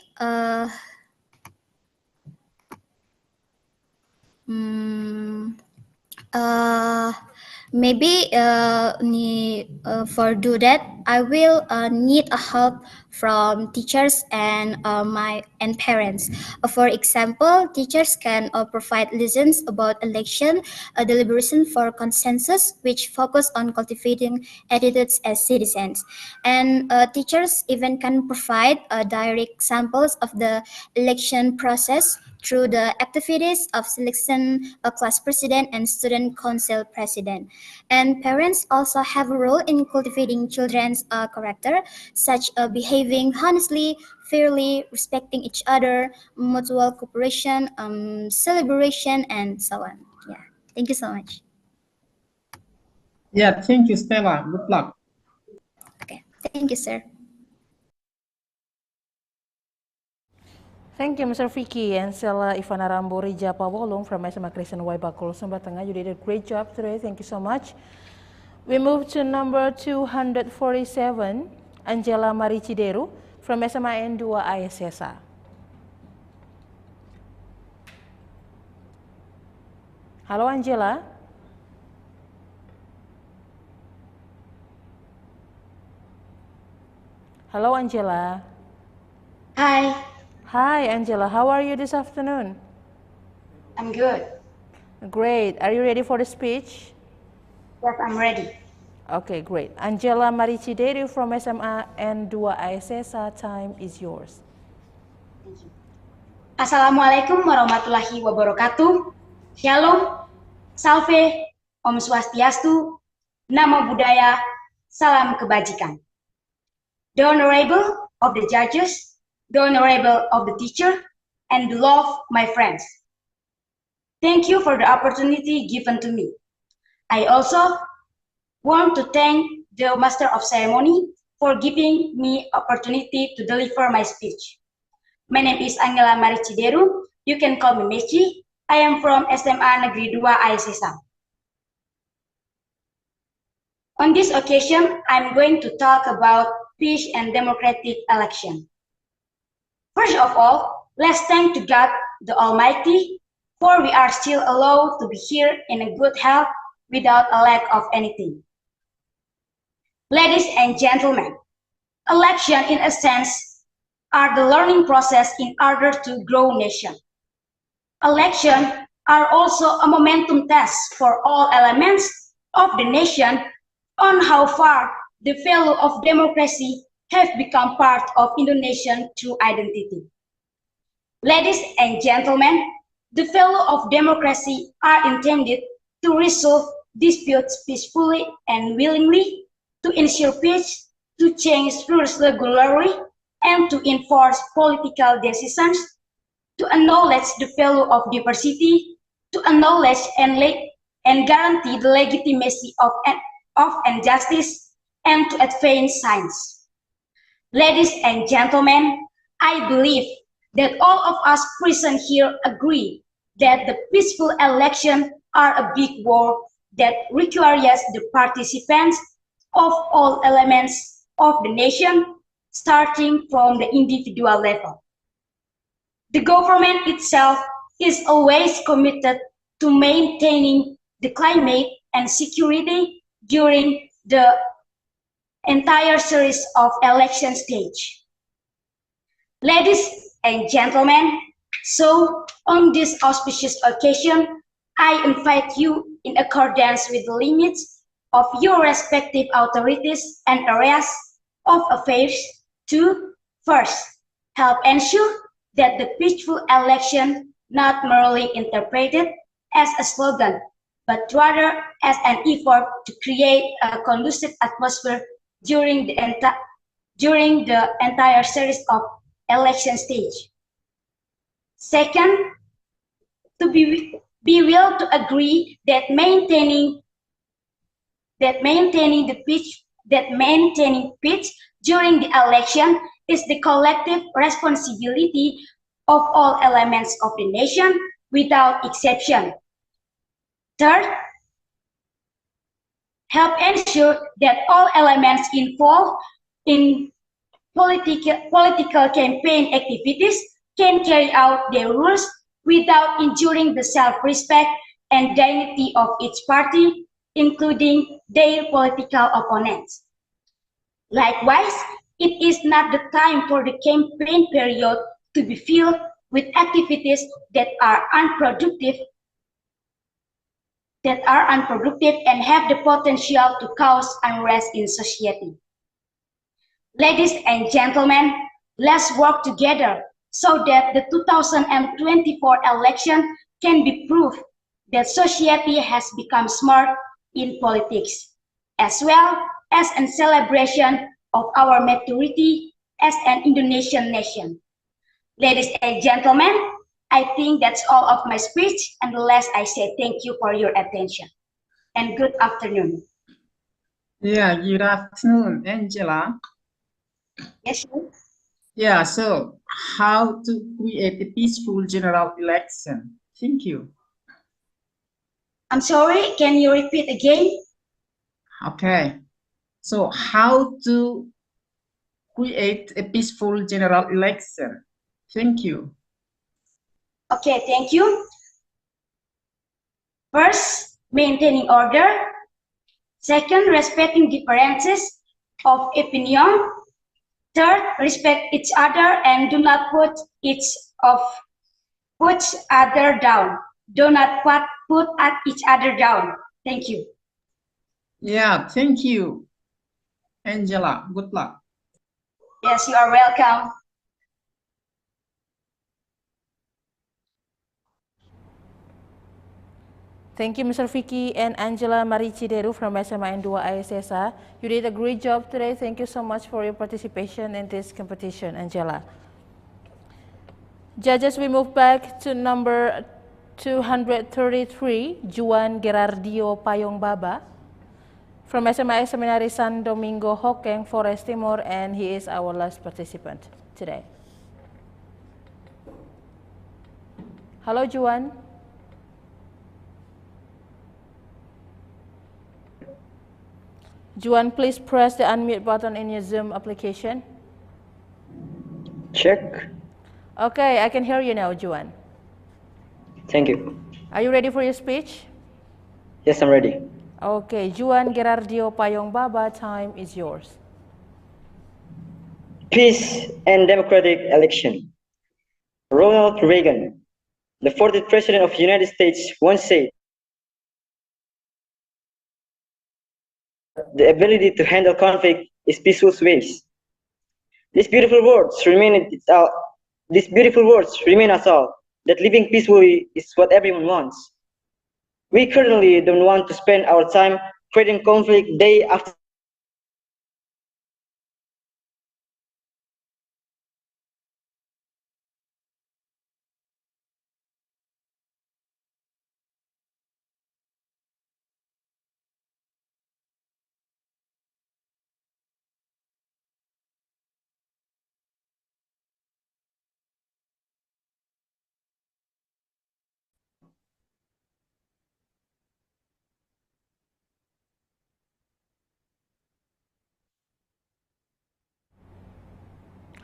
[SPEAKER 21] for do that, I will need a help from teachers and parents. For example, teachers can provide lessons about election, deliberation for consensus, which focus on cultivating attitudes as citizens. And teachers even can provide direct examples of the election process through the activities of selection class president and student council president. And parents also have a role in cultivating children's character, such as behaving honestly, fairly, respecting each other, mutual cooperation, celebration, and so on. Yeah, thank you so much.
[SPEAKER 8] Yeah, thank you, Stella. Good luck.
[SPEAKER 21] Okay, thank you, sir.
[SPEAKER 6] Thank you, Mr. Vicky and Stella Ivana Rambori Japa Wolong from SMA Kristen Waibakul, Sumba Tengah. You did a great job today. Thank you so much. We move to number 247, Angela Maricideru from SMA N2 ISSA. Halo Angela. Hello Angela.
[SPEAKER 1] Hi.
[SPEAKER 6] Hi Angela, how are you this afternoon?
[SPEAKER 1] I'm good.
[SPEAKER 6] Great. Are you ready for the speech?
[SPEAKER 1] Yes, I'm ready.
[SPEAKER 6] Okay, great. Angela Maricideru from SMA N2 ISSA, time is yours.
[SPEAKER 1] Thank you. Assalamualaikum warahmatullahi wabarakatuh. Shalom, Salve, Om Swastiastu, Namo Buddhaya, Salam Kebajikan. The Honorable of the Judges, the Honorable of the Teacher, and beloved my friends. Thank you for the opportunity given to me. I also want to thank the Master of Ceremony for giving me opportunity to deliver my speech. My name is Angela Maricideru. You can call me Mechi. I am from SMA Negeri 2 ISSA. On this occasion, I'm going to talk about peace and democratic election. First of all, let's thank to God the Almighty, for we are still allowed to be here in a good health without a lack of anything. Ladies and gentlemen, election in a sense are the learning process in order to grow nation. Elections are also a momentum test for all elements of the nation on how far the value of democracy have become part of Indonesian true identity. Ladies and gentlemen, the value of democracy are intended to resolve disputes peacefully and willingly, to ensure peace, to change rules regularly, and to enforce political decisions, to acknowledge the value of diversity, to acknowledge and guarantee the legitimacy of justice, and to advance science. Ladies and gentlemen, I believe that all of us present here agree that the peaceful elections are a big war that requires the participants of all elements of the nation, starting from the individual level. The government itself is always committed to maintaining the climate and security during the entire series of election stage. Ladies and gentlemen, so on this auspicious occasion, I invite you in accordance with the limits of your respective authorities and areas of affairs to first, help ensure that the peaceful election not merely interpreted as a slogan, but rather as an effort to create a conducive atmosphere during the entire series of election stage. Second, to be will to agree that maintaining peace during the election is the collective responsibility of all elements of the nation without exception. Third, help ensure that all elements involved in political campaign activities can carry out their roles without injuring the self-respect and dignity of each party, including their political opponents. Likewise, it is not the time for the campaign period to be filled with activities that are unproductive and have the potential to cause unrest in society. Ladies and gentlemen, let's work together so that the 2024 election can be proof that society has become smart in politics, as well as a celebration of our maturity as an Indonesian nation. Ladies and gentlemen, I think that's all of my speech, and the last I say thank you for your attention, and good afternoon.
[SPEAKER 8] Yeah, good afternoon, Angela.
[SPEAKER 1] Yes, sir.
[SPEAKER 8] Yeah, so how to create a peaceful general election? Thank you.
[SPEAKER 1] I'm sorry, can you repeat again?
[SPEAKER 8] Okay, so how to create a peaceful general election? Thank you.
[SPEAKER 1] Okay, thank you. First, maintaining order. Second, respecting differences of opinion. Third, respect each other and do not put each other down. Do not put each other down. Thank you.
[SPEAKER 8] Yeah, thank you, Angela. Good luck.
[SPEAKER 1] Yes, you are welcome.
[SPEAKER 6] Thank you, Mr. Vicky and Angela Maricideru from SMA N2 ISSA. You did a great job today. Thank you so much for your participation in this competition, Angela. Judges, we move back to number 233, Juan Gerardio Payong Baba from SMA Seminari San Domingo Hokeng, Forest Timor, and he is our last participant today. Hello, Juan. Juan, please press the unmute button in your Zoom application.
[SPEAKER 2] Check.
[SPEAKER 6] Okay, I can hear you now, Juan.
[SPEAKER 2] Thank you.
[SPEAKER 6] Are you ready for your speech?
[SPEAKER 2] Yes, I'm ready.
[SPEAKER 6] Okay, Juan Gerardio Payong Baba, time is yours.
[SPEAKER 2] Peace and democratic election. Ronald Reagan, the 40th President of the United States, once said, "The ability to handle conflict is peaceful ways." These beautiful words remain us all, that living peacefully is what everyone wants. We currently don't want to spend our time creating conflict day after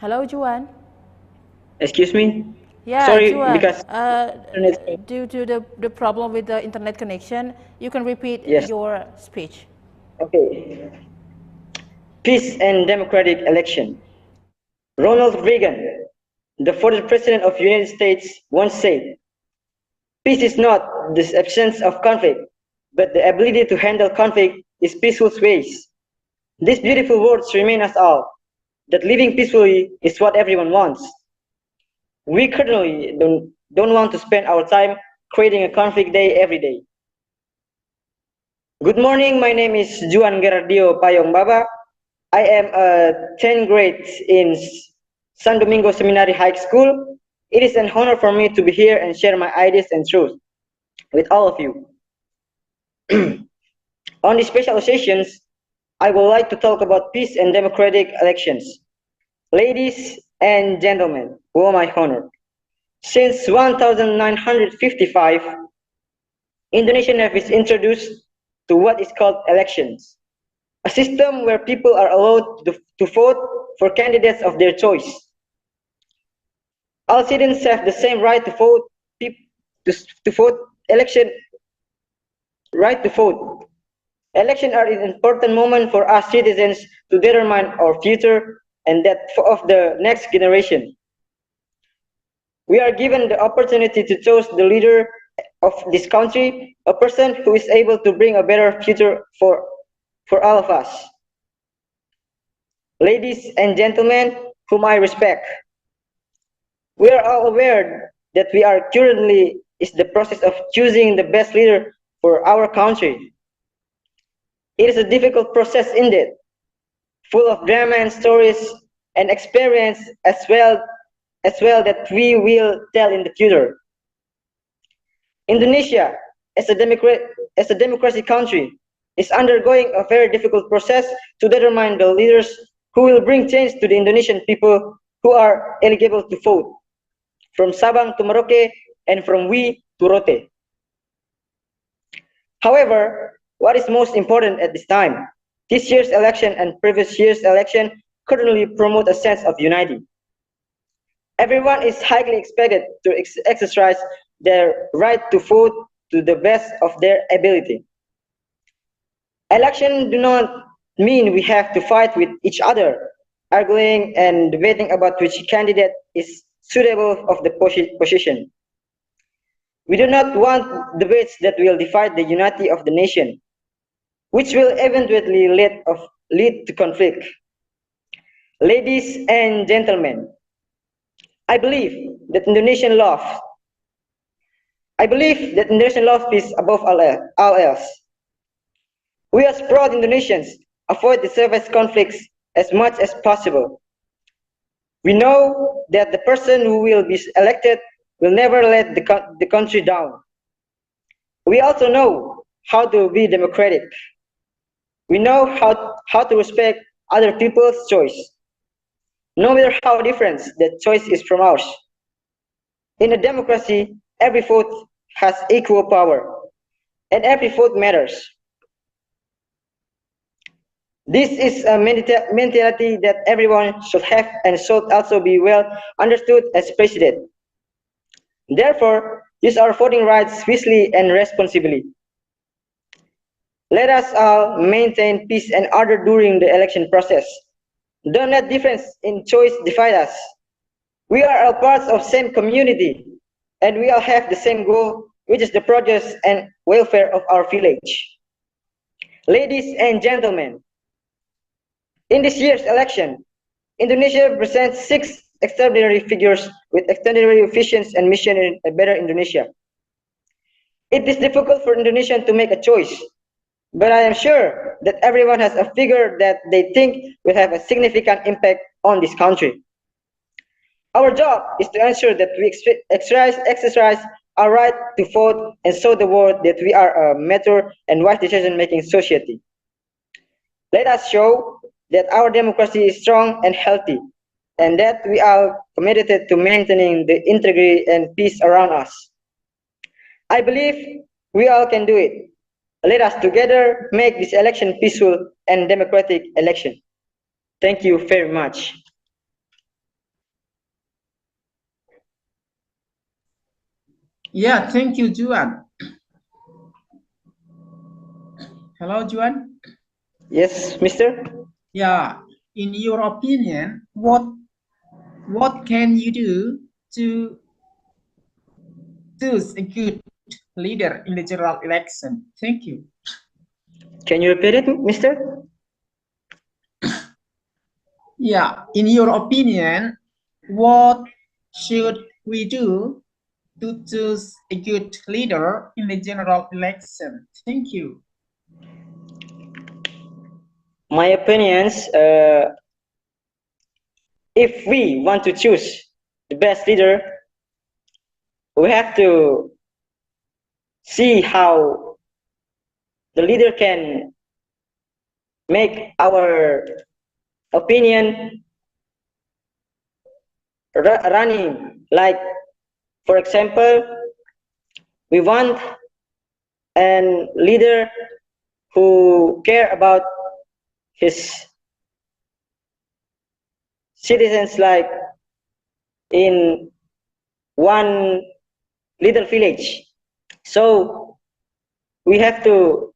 [SPEAKER 6] Hello, Juan.
[SPEAKER 2] Excuse me?
[SPEAKER 6] Yeah,
[SPEAKER 2] sorry,
[SPEAKER 6] Juan,
[SPEAKER 2] because
[SPEAKER 6] due to the problem with the internet connection, you can repeat
[SPEAKER 2] Yes.
[SPEAKER 6] your speech.
[SPEAKER 2] Okay. Peace and democratic election. Ronald Reagan, the 40th President of the United States, once said, "Peace is not the absence of conflict, but the ability to handle conflict is peaceful ways." These beautiful words remain us all, that living peacefully is what everyone wants. We currently don't want to spend our time creating a conflict day every day. Good morning, my name is Juan Gerardio Payong Baba. I am a 10th grade in San Domingo Seminari High School. It is an honor for me to be here and share my ideas and truths with all of you. On these special occasions, I would like to talk about peace and democratic elections. Ladies and gentlemen, who am I honored? Since 1955, Indonesia is introduced to what is called elections, a system where people are allowed to vote for candidates of their choice. All citizens have the same right to vote, right to vote. Elections are an important moment for us citizens to determine our future and that of the next generation. We are given the opportunity to choose the leader of this country, a person who is able to bring a better future for all of us. Ladies and gentlemen, whom I respect, we are all aware that we are currently in the process of choosing the best leader for our country. It is a difficult process indeed, full of drama and stories and experience as well that we will tell in the future. Indonesia, as a democratic country, is undergoing a very difficult process to determine the leaders who will bring change to the Indonesian people who are eligible to vote, from Sabang to Merauke and from We to Rote. However, what is most important at this time, this year's election and previous year's election currently promote a sense of unity. Everyone is highly expected to exercise their right to vote to the best of their ability. Elections do not mean we have to fight with each other, arguing and debating about which candidate is suitable of the position. We do not want debates that will divide the unity of the nation, which will eventually lead to conflict. Ladies and gentlemen, I believe that Indonesian love is above all else. We as proud Indonesians avoid the surface conflicts as much as possible. We know that the person who will be elected will never let the country down. We also know how to be democratic. We know how to respect other people's choice, no matter how different the choice is from ours. In a democracy, every vote has equal power, and every vote matters. This is a mentality that everyone should have and should also be well understood as president. Therefore, use our voting rights wisely and responsibly. Let us all maintain peace and order during the election process. Don't let difference in choice divide us. We are all parts of the same community, and we all have the same goal, which is the progress and welfare of our village. Ladies and gentlemen, in this year's election, Indonesia presents 6 extraordinary figures with extraordinary visions and mission in a better Indonesia. It is difficult for Indonesians to make a choice, but I am sure that everyone has a figure that they think will have a significant impact on this country. Our job is to ensure that we exercise our right to vote and show the world that we are a mature and wise decision-making society. Let us show that our democracy is strong and healthy, and that we are committed to maintaining the integrity and peace around us. I believe we all can do it. Let us together make this election peaceful and democratic election. Thank you very much.
[SPEAKER 8] Yeah, thank you, Juan. Hello, Juan.
[SPEAKER 2] Yes, mister?
[SPEAKER 8] Yeah, in your opinion, what can you do to choose a good leader in the general election? Thank you.
[SPEAKER 2] Can you repeat it, mister?
[SPEAKER 8] Yeah, in your opinion, what should we do to choose a good leader in the general election? Thank you.
[SPEAKER 2] My opinions, if we want to choose the best leader, we have to see how the leader can make our opinion running. Like, for example, we want a leader who care about his citizens, like in one little village. So we have to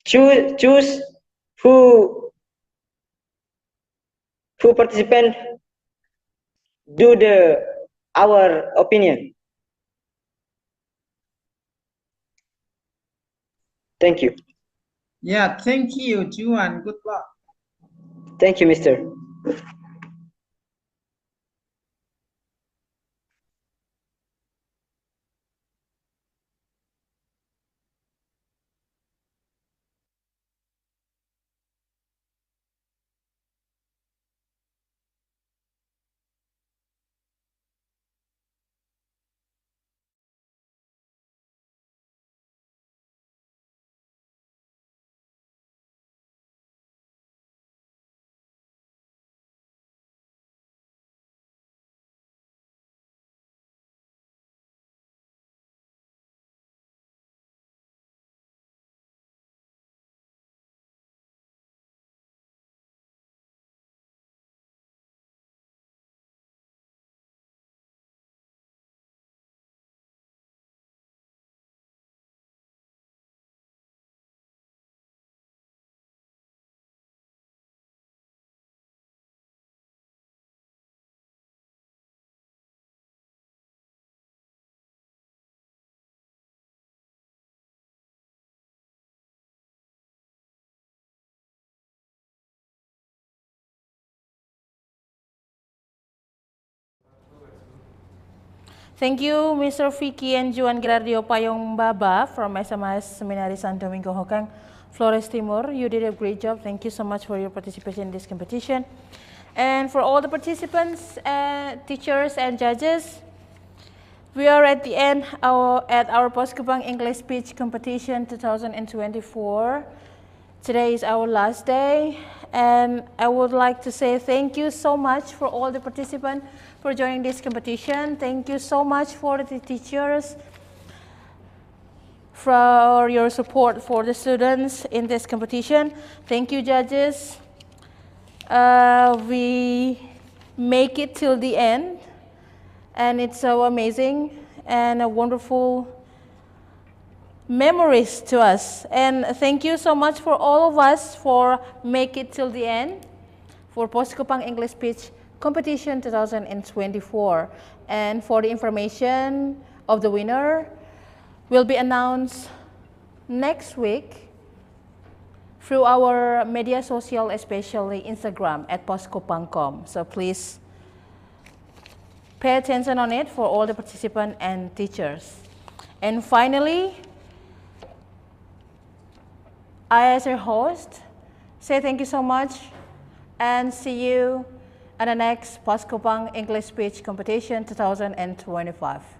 [SPEAKER 2] choose who participant do our opinion. Thank you.
[SPEAKER 8] Yeah, thank you, Juan. Good luck.
[SPEAKER 2] Thank you, Mr.
[SPEAKER 6] Thank you, Mr. Vicky and Juan Gerardio Payong Baba from SMS Seminari San Domingo Hokang, Flores Timur. You did a great job. Thank you so much for your participation in this competition. And for all the participants, teachers and judges, we are at the end at our Poskupang English Speech Competition 2024. Today is our last day, and I would like to say thank you so much for all the participants for joining this competition. Thank you so much for the teachers for your support for the students in this competition. Thank you, judges. We make it till the end, and it's so amazing and a wonderful memories to us. And thank you so much for all of us for make it till the end for Poskupang English Speech Competition 2024. And for the information of the winner will be announced next week through our media social, especially Instagram at Poskupang.com. So please pay attention on it for all the participants and teachers. And finally, I, as your host, say thank you so much and see you at the next Poskupang English Speech Competition 2025.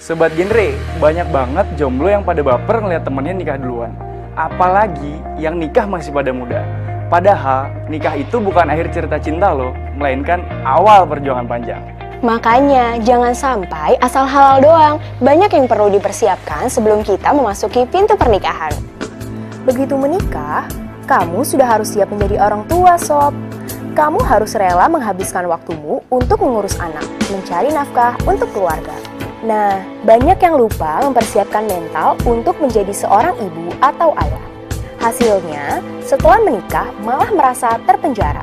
[SPEAKER 4] Sobat Genre, banyak banget jomblo yang pada baper ngeliat temennya nikah duluan. Apalagi yang nikah masih pada muda. Padahal nikah itu bukan akhir cerita cinta loh, melainkan awal perjuangan panjang.
[SPEAKER 5] Makanya jangan sampai asal halal doang. Banyak yang perlu dipersiapkan sebelum kita memasuki pintu pernikahan. Begitu menikah, kamu sudah harus siap menjadi orang tua, sob. Kamu harus rela menghabiskan waktumu untuk mengurus anak, mencari nafkah untuk keluarga. Nah, banyak yang lupa mempersiapkan mental untuk menjadi seorang ibu atau ayah. Hasilnya, setelah menikah malah merasa terpenjara.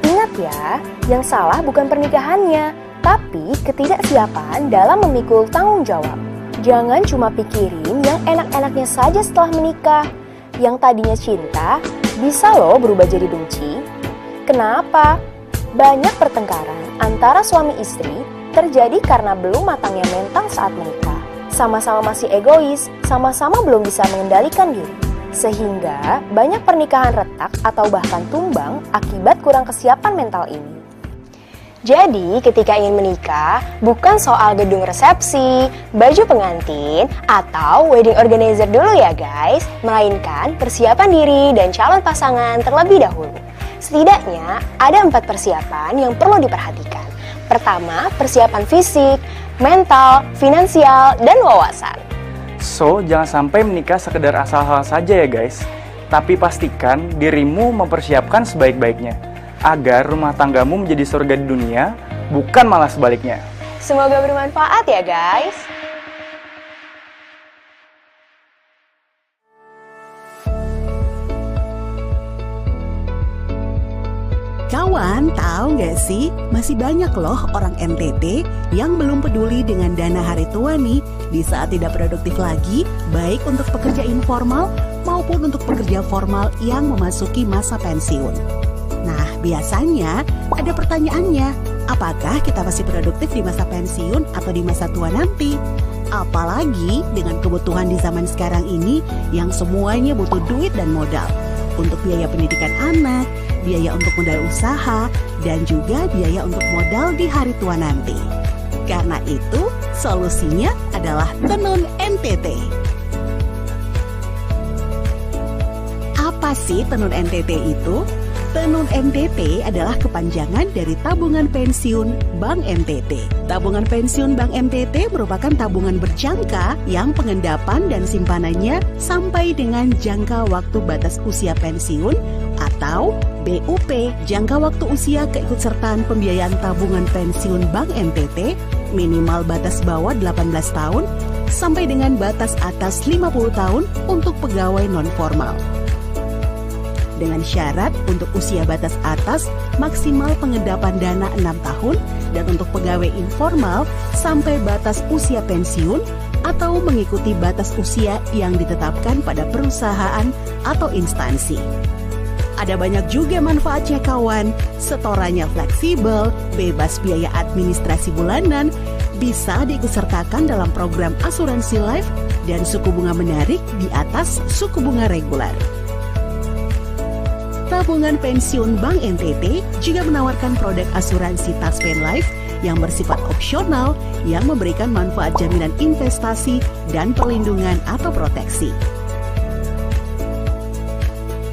[SPEAKER 5] Ingat ya, yang salah bukan pernikahannya, tapi ketidaksiapan dalam memikul tanggung jawab. Jangan cuma pikirin yang enak-enaknya saja setelah menikah. Yang tadinya cinta, bisa loh berubah jadi benci. Kenapa? Banyak pertengkaran antara suami istri terjadi karena belum matangnya mental saat menikah. Sama-sama masih egois, sama-sama belum bisa mengendalikan diri. Sehingga banyak pernikahan retak atau bahkan tumbang akibat kurang kesiapan mental ini. Jadi ketika ingin menikah, bukan soal gedung resepsi, baju pengantin, atau wedding organizer dulu ya guys, melainkan persiapan diri dan calon pasangan terlebih dahulu. Setidaknya ada 4 persiapan yang perlu diperhatikan. Pertama, persiapan fisik, mental, finansial, dan wawasan.
[SPEAKER 4] So, jangan sampai menikah sekedar asal-asal saja ya guys. Tapi pastikan dirimu mempersiapkan sebaik-baiknya, agar rumah tanggamu menjadi surga di dunia, bukan malah sebaliknya.
[SPEAKER 5] Semoga bermanfaat ya guys.
[SPEAKER 19] Kawan, tahu nggak sih, masih banyak loh orang NTT yang belum peduli dengan dana hari tua nih di saat tidak produktif lagi, baik untuk pekerja informal maupun untuk pekerja formal yang memasuki masa pensiun. Nah, biasanya ada pertanyaannya, apakah kita masih produktif di masa pensiun atau di masa tua nanti? Apalagi dengan kebutuhan di zaman sekarang ini yang semuanya butuh duit dan modal. Untuk biaya pendidikan anak, biaya untuk modal usaha, dan juga biaya untuk modal di hari tua nanti. Karena itu, solusinya adalah Tenun NTT. Apa sih Tenun NTT itu? Tenun NTT adalah kepanjangan dari Tabungan Pensiun Bank NTT. Tabungan Pensiun Bank NTT merupakan tabungan berjangka yang pengendapan dan simpanannya sampai dengan jangka waktu batas usia pensiun atau BUP, jangka waktu usia keikutsertaan pembiayaan tabungan pensiun Bank NTT minimal batas bawah 18 tahun sampai dengan batas atas 50 tahun untuk pegawai non-formal. Dengan syarat untuk usia batas atas maksimal pengendapan dana 6 tahun dan untuk pegawai informal sampai batas usia pensiun atau mengikuti batas usia yang ditetapkan pada perusahaan atau instansi. Ada banyak juga manfaatnya kawan, setorannya fleksibel, bebas biaya administrasi bulanan, bisa diikutsertakan dalam program asuransi life dan suku bunga menarik di atas suku bunga reguler. Tabungan Pensiun Bank NTT juga menawarkan produk asuransi Taspen Life yang bersifat opsional yang memberikan manfaat jaminan investasi dan perlindungan atau proteksi.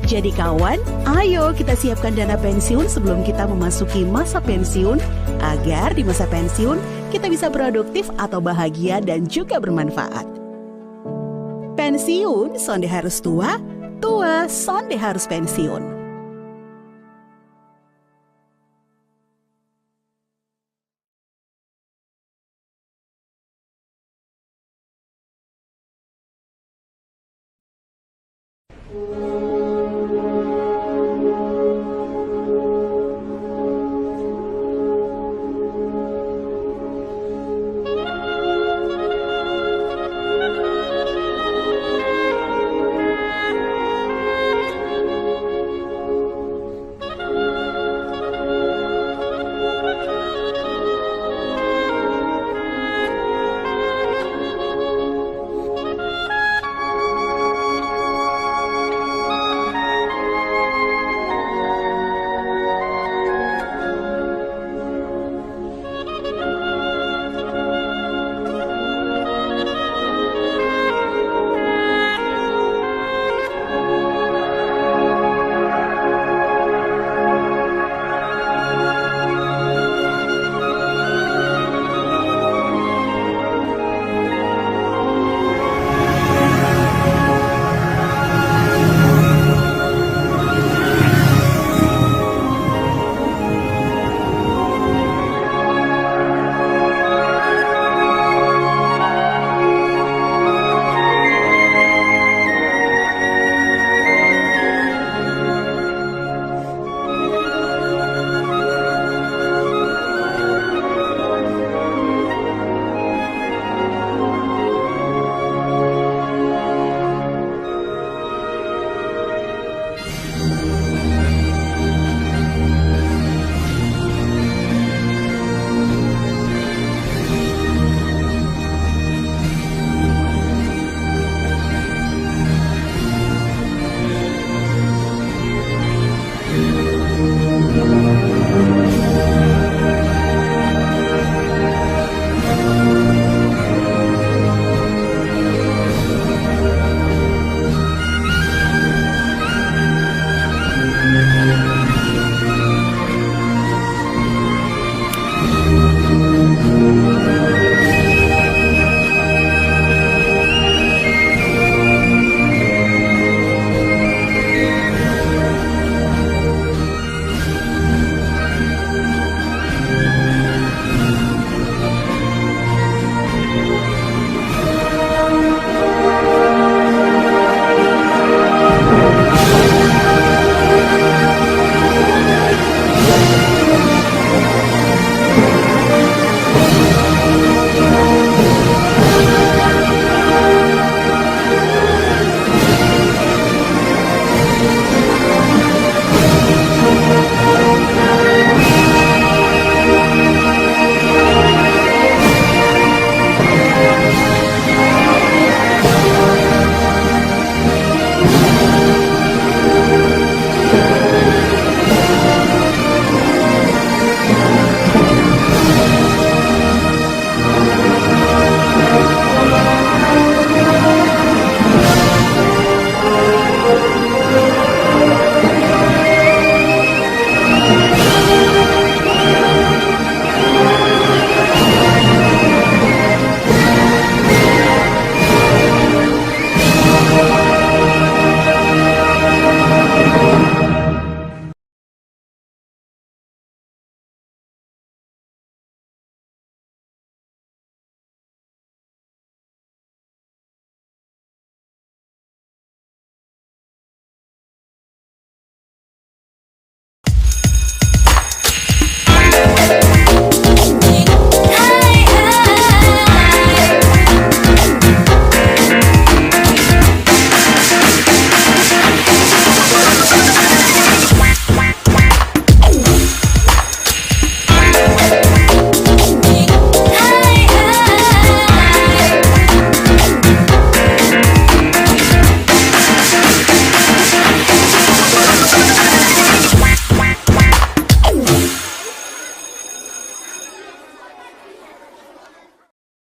[SPEAKER 19] Jadi kawan, ayo kita siapkan dana pensiun sebelum kita memasuki masa pensiun agar di masa pensiun kita bisa produktif atau bahagia dan juga bermanfaat. Pensiun sonde harus tua, tua sonde harus pensiun.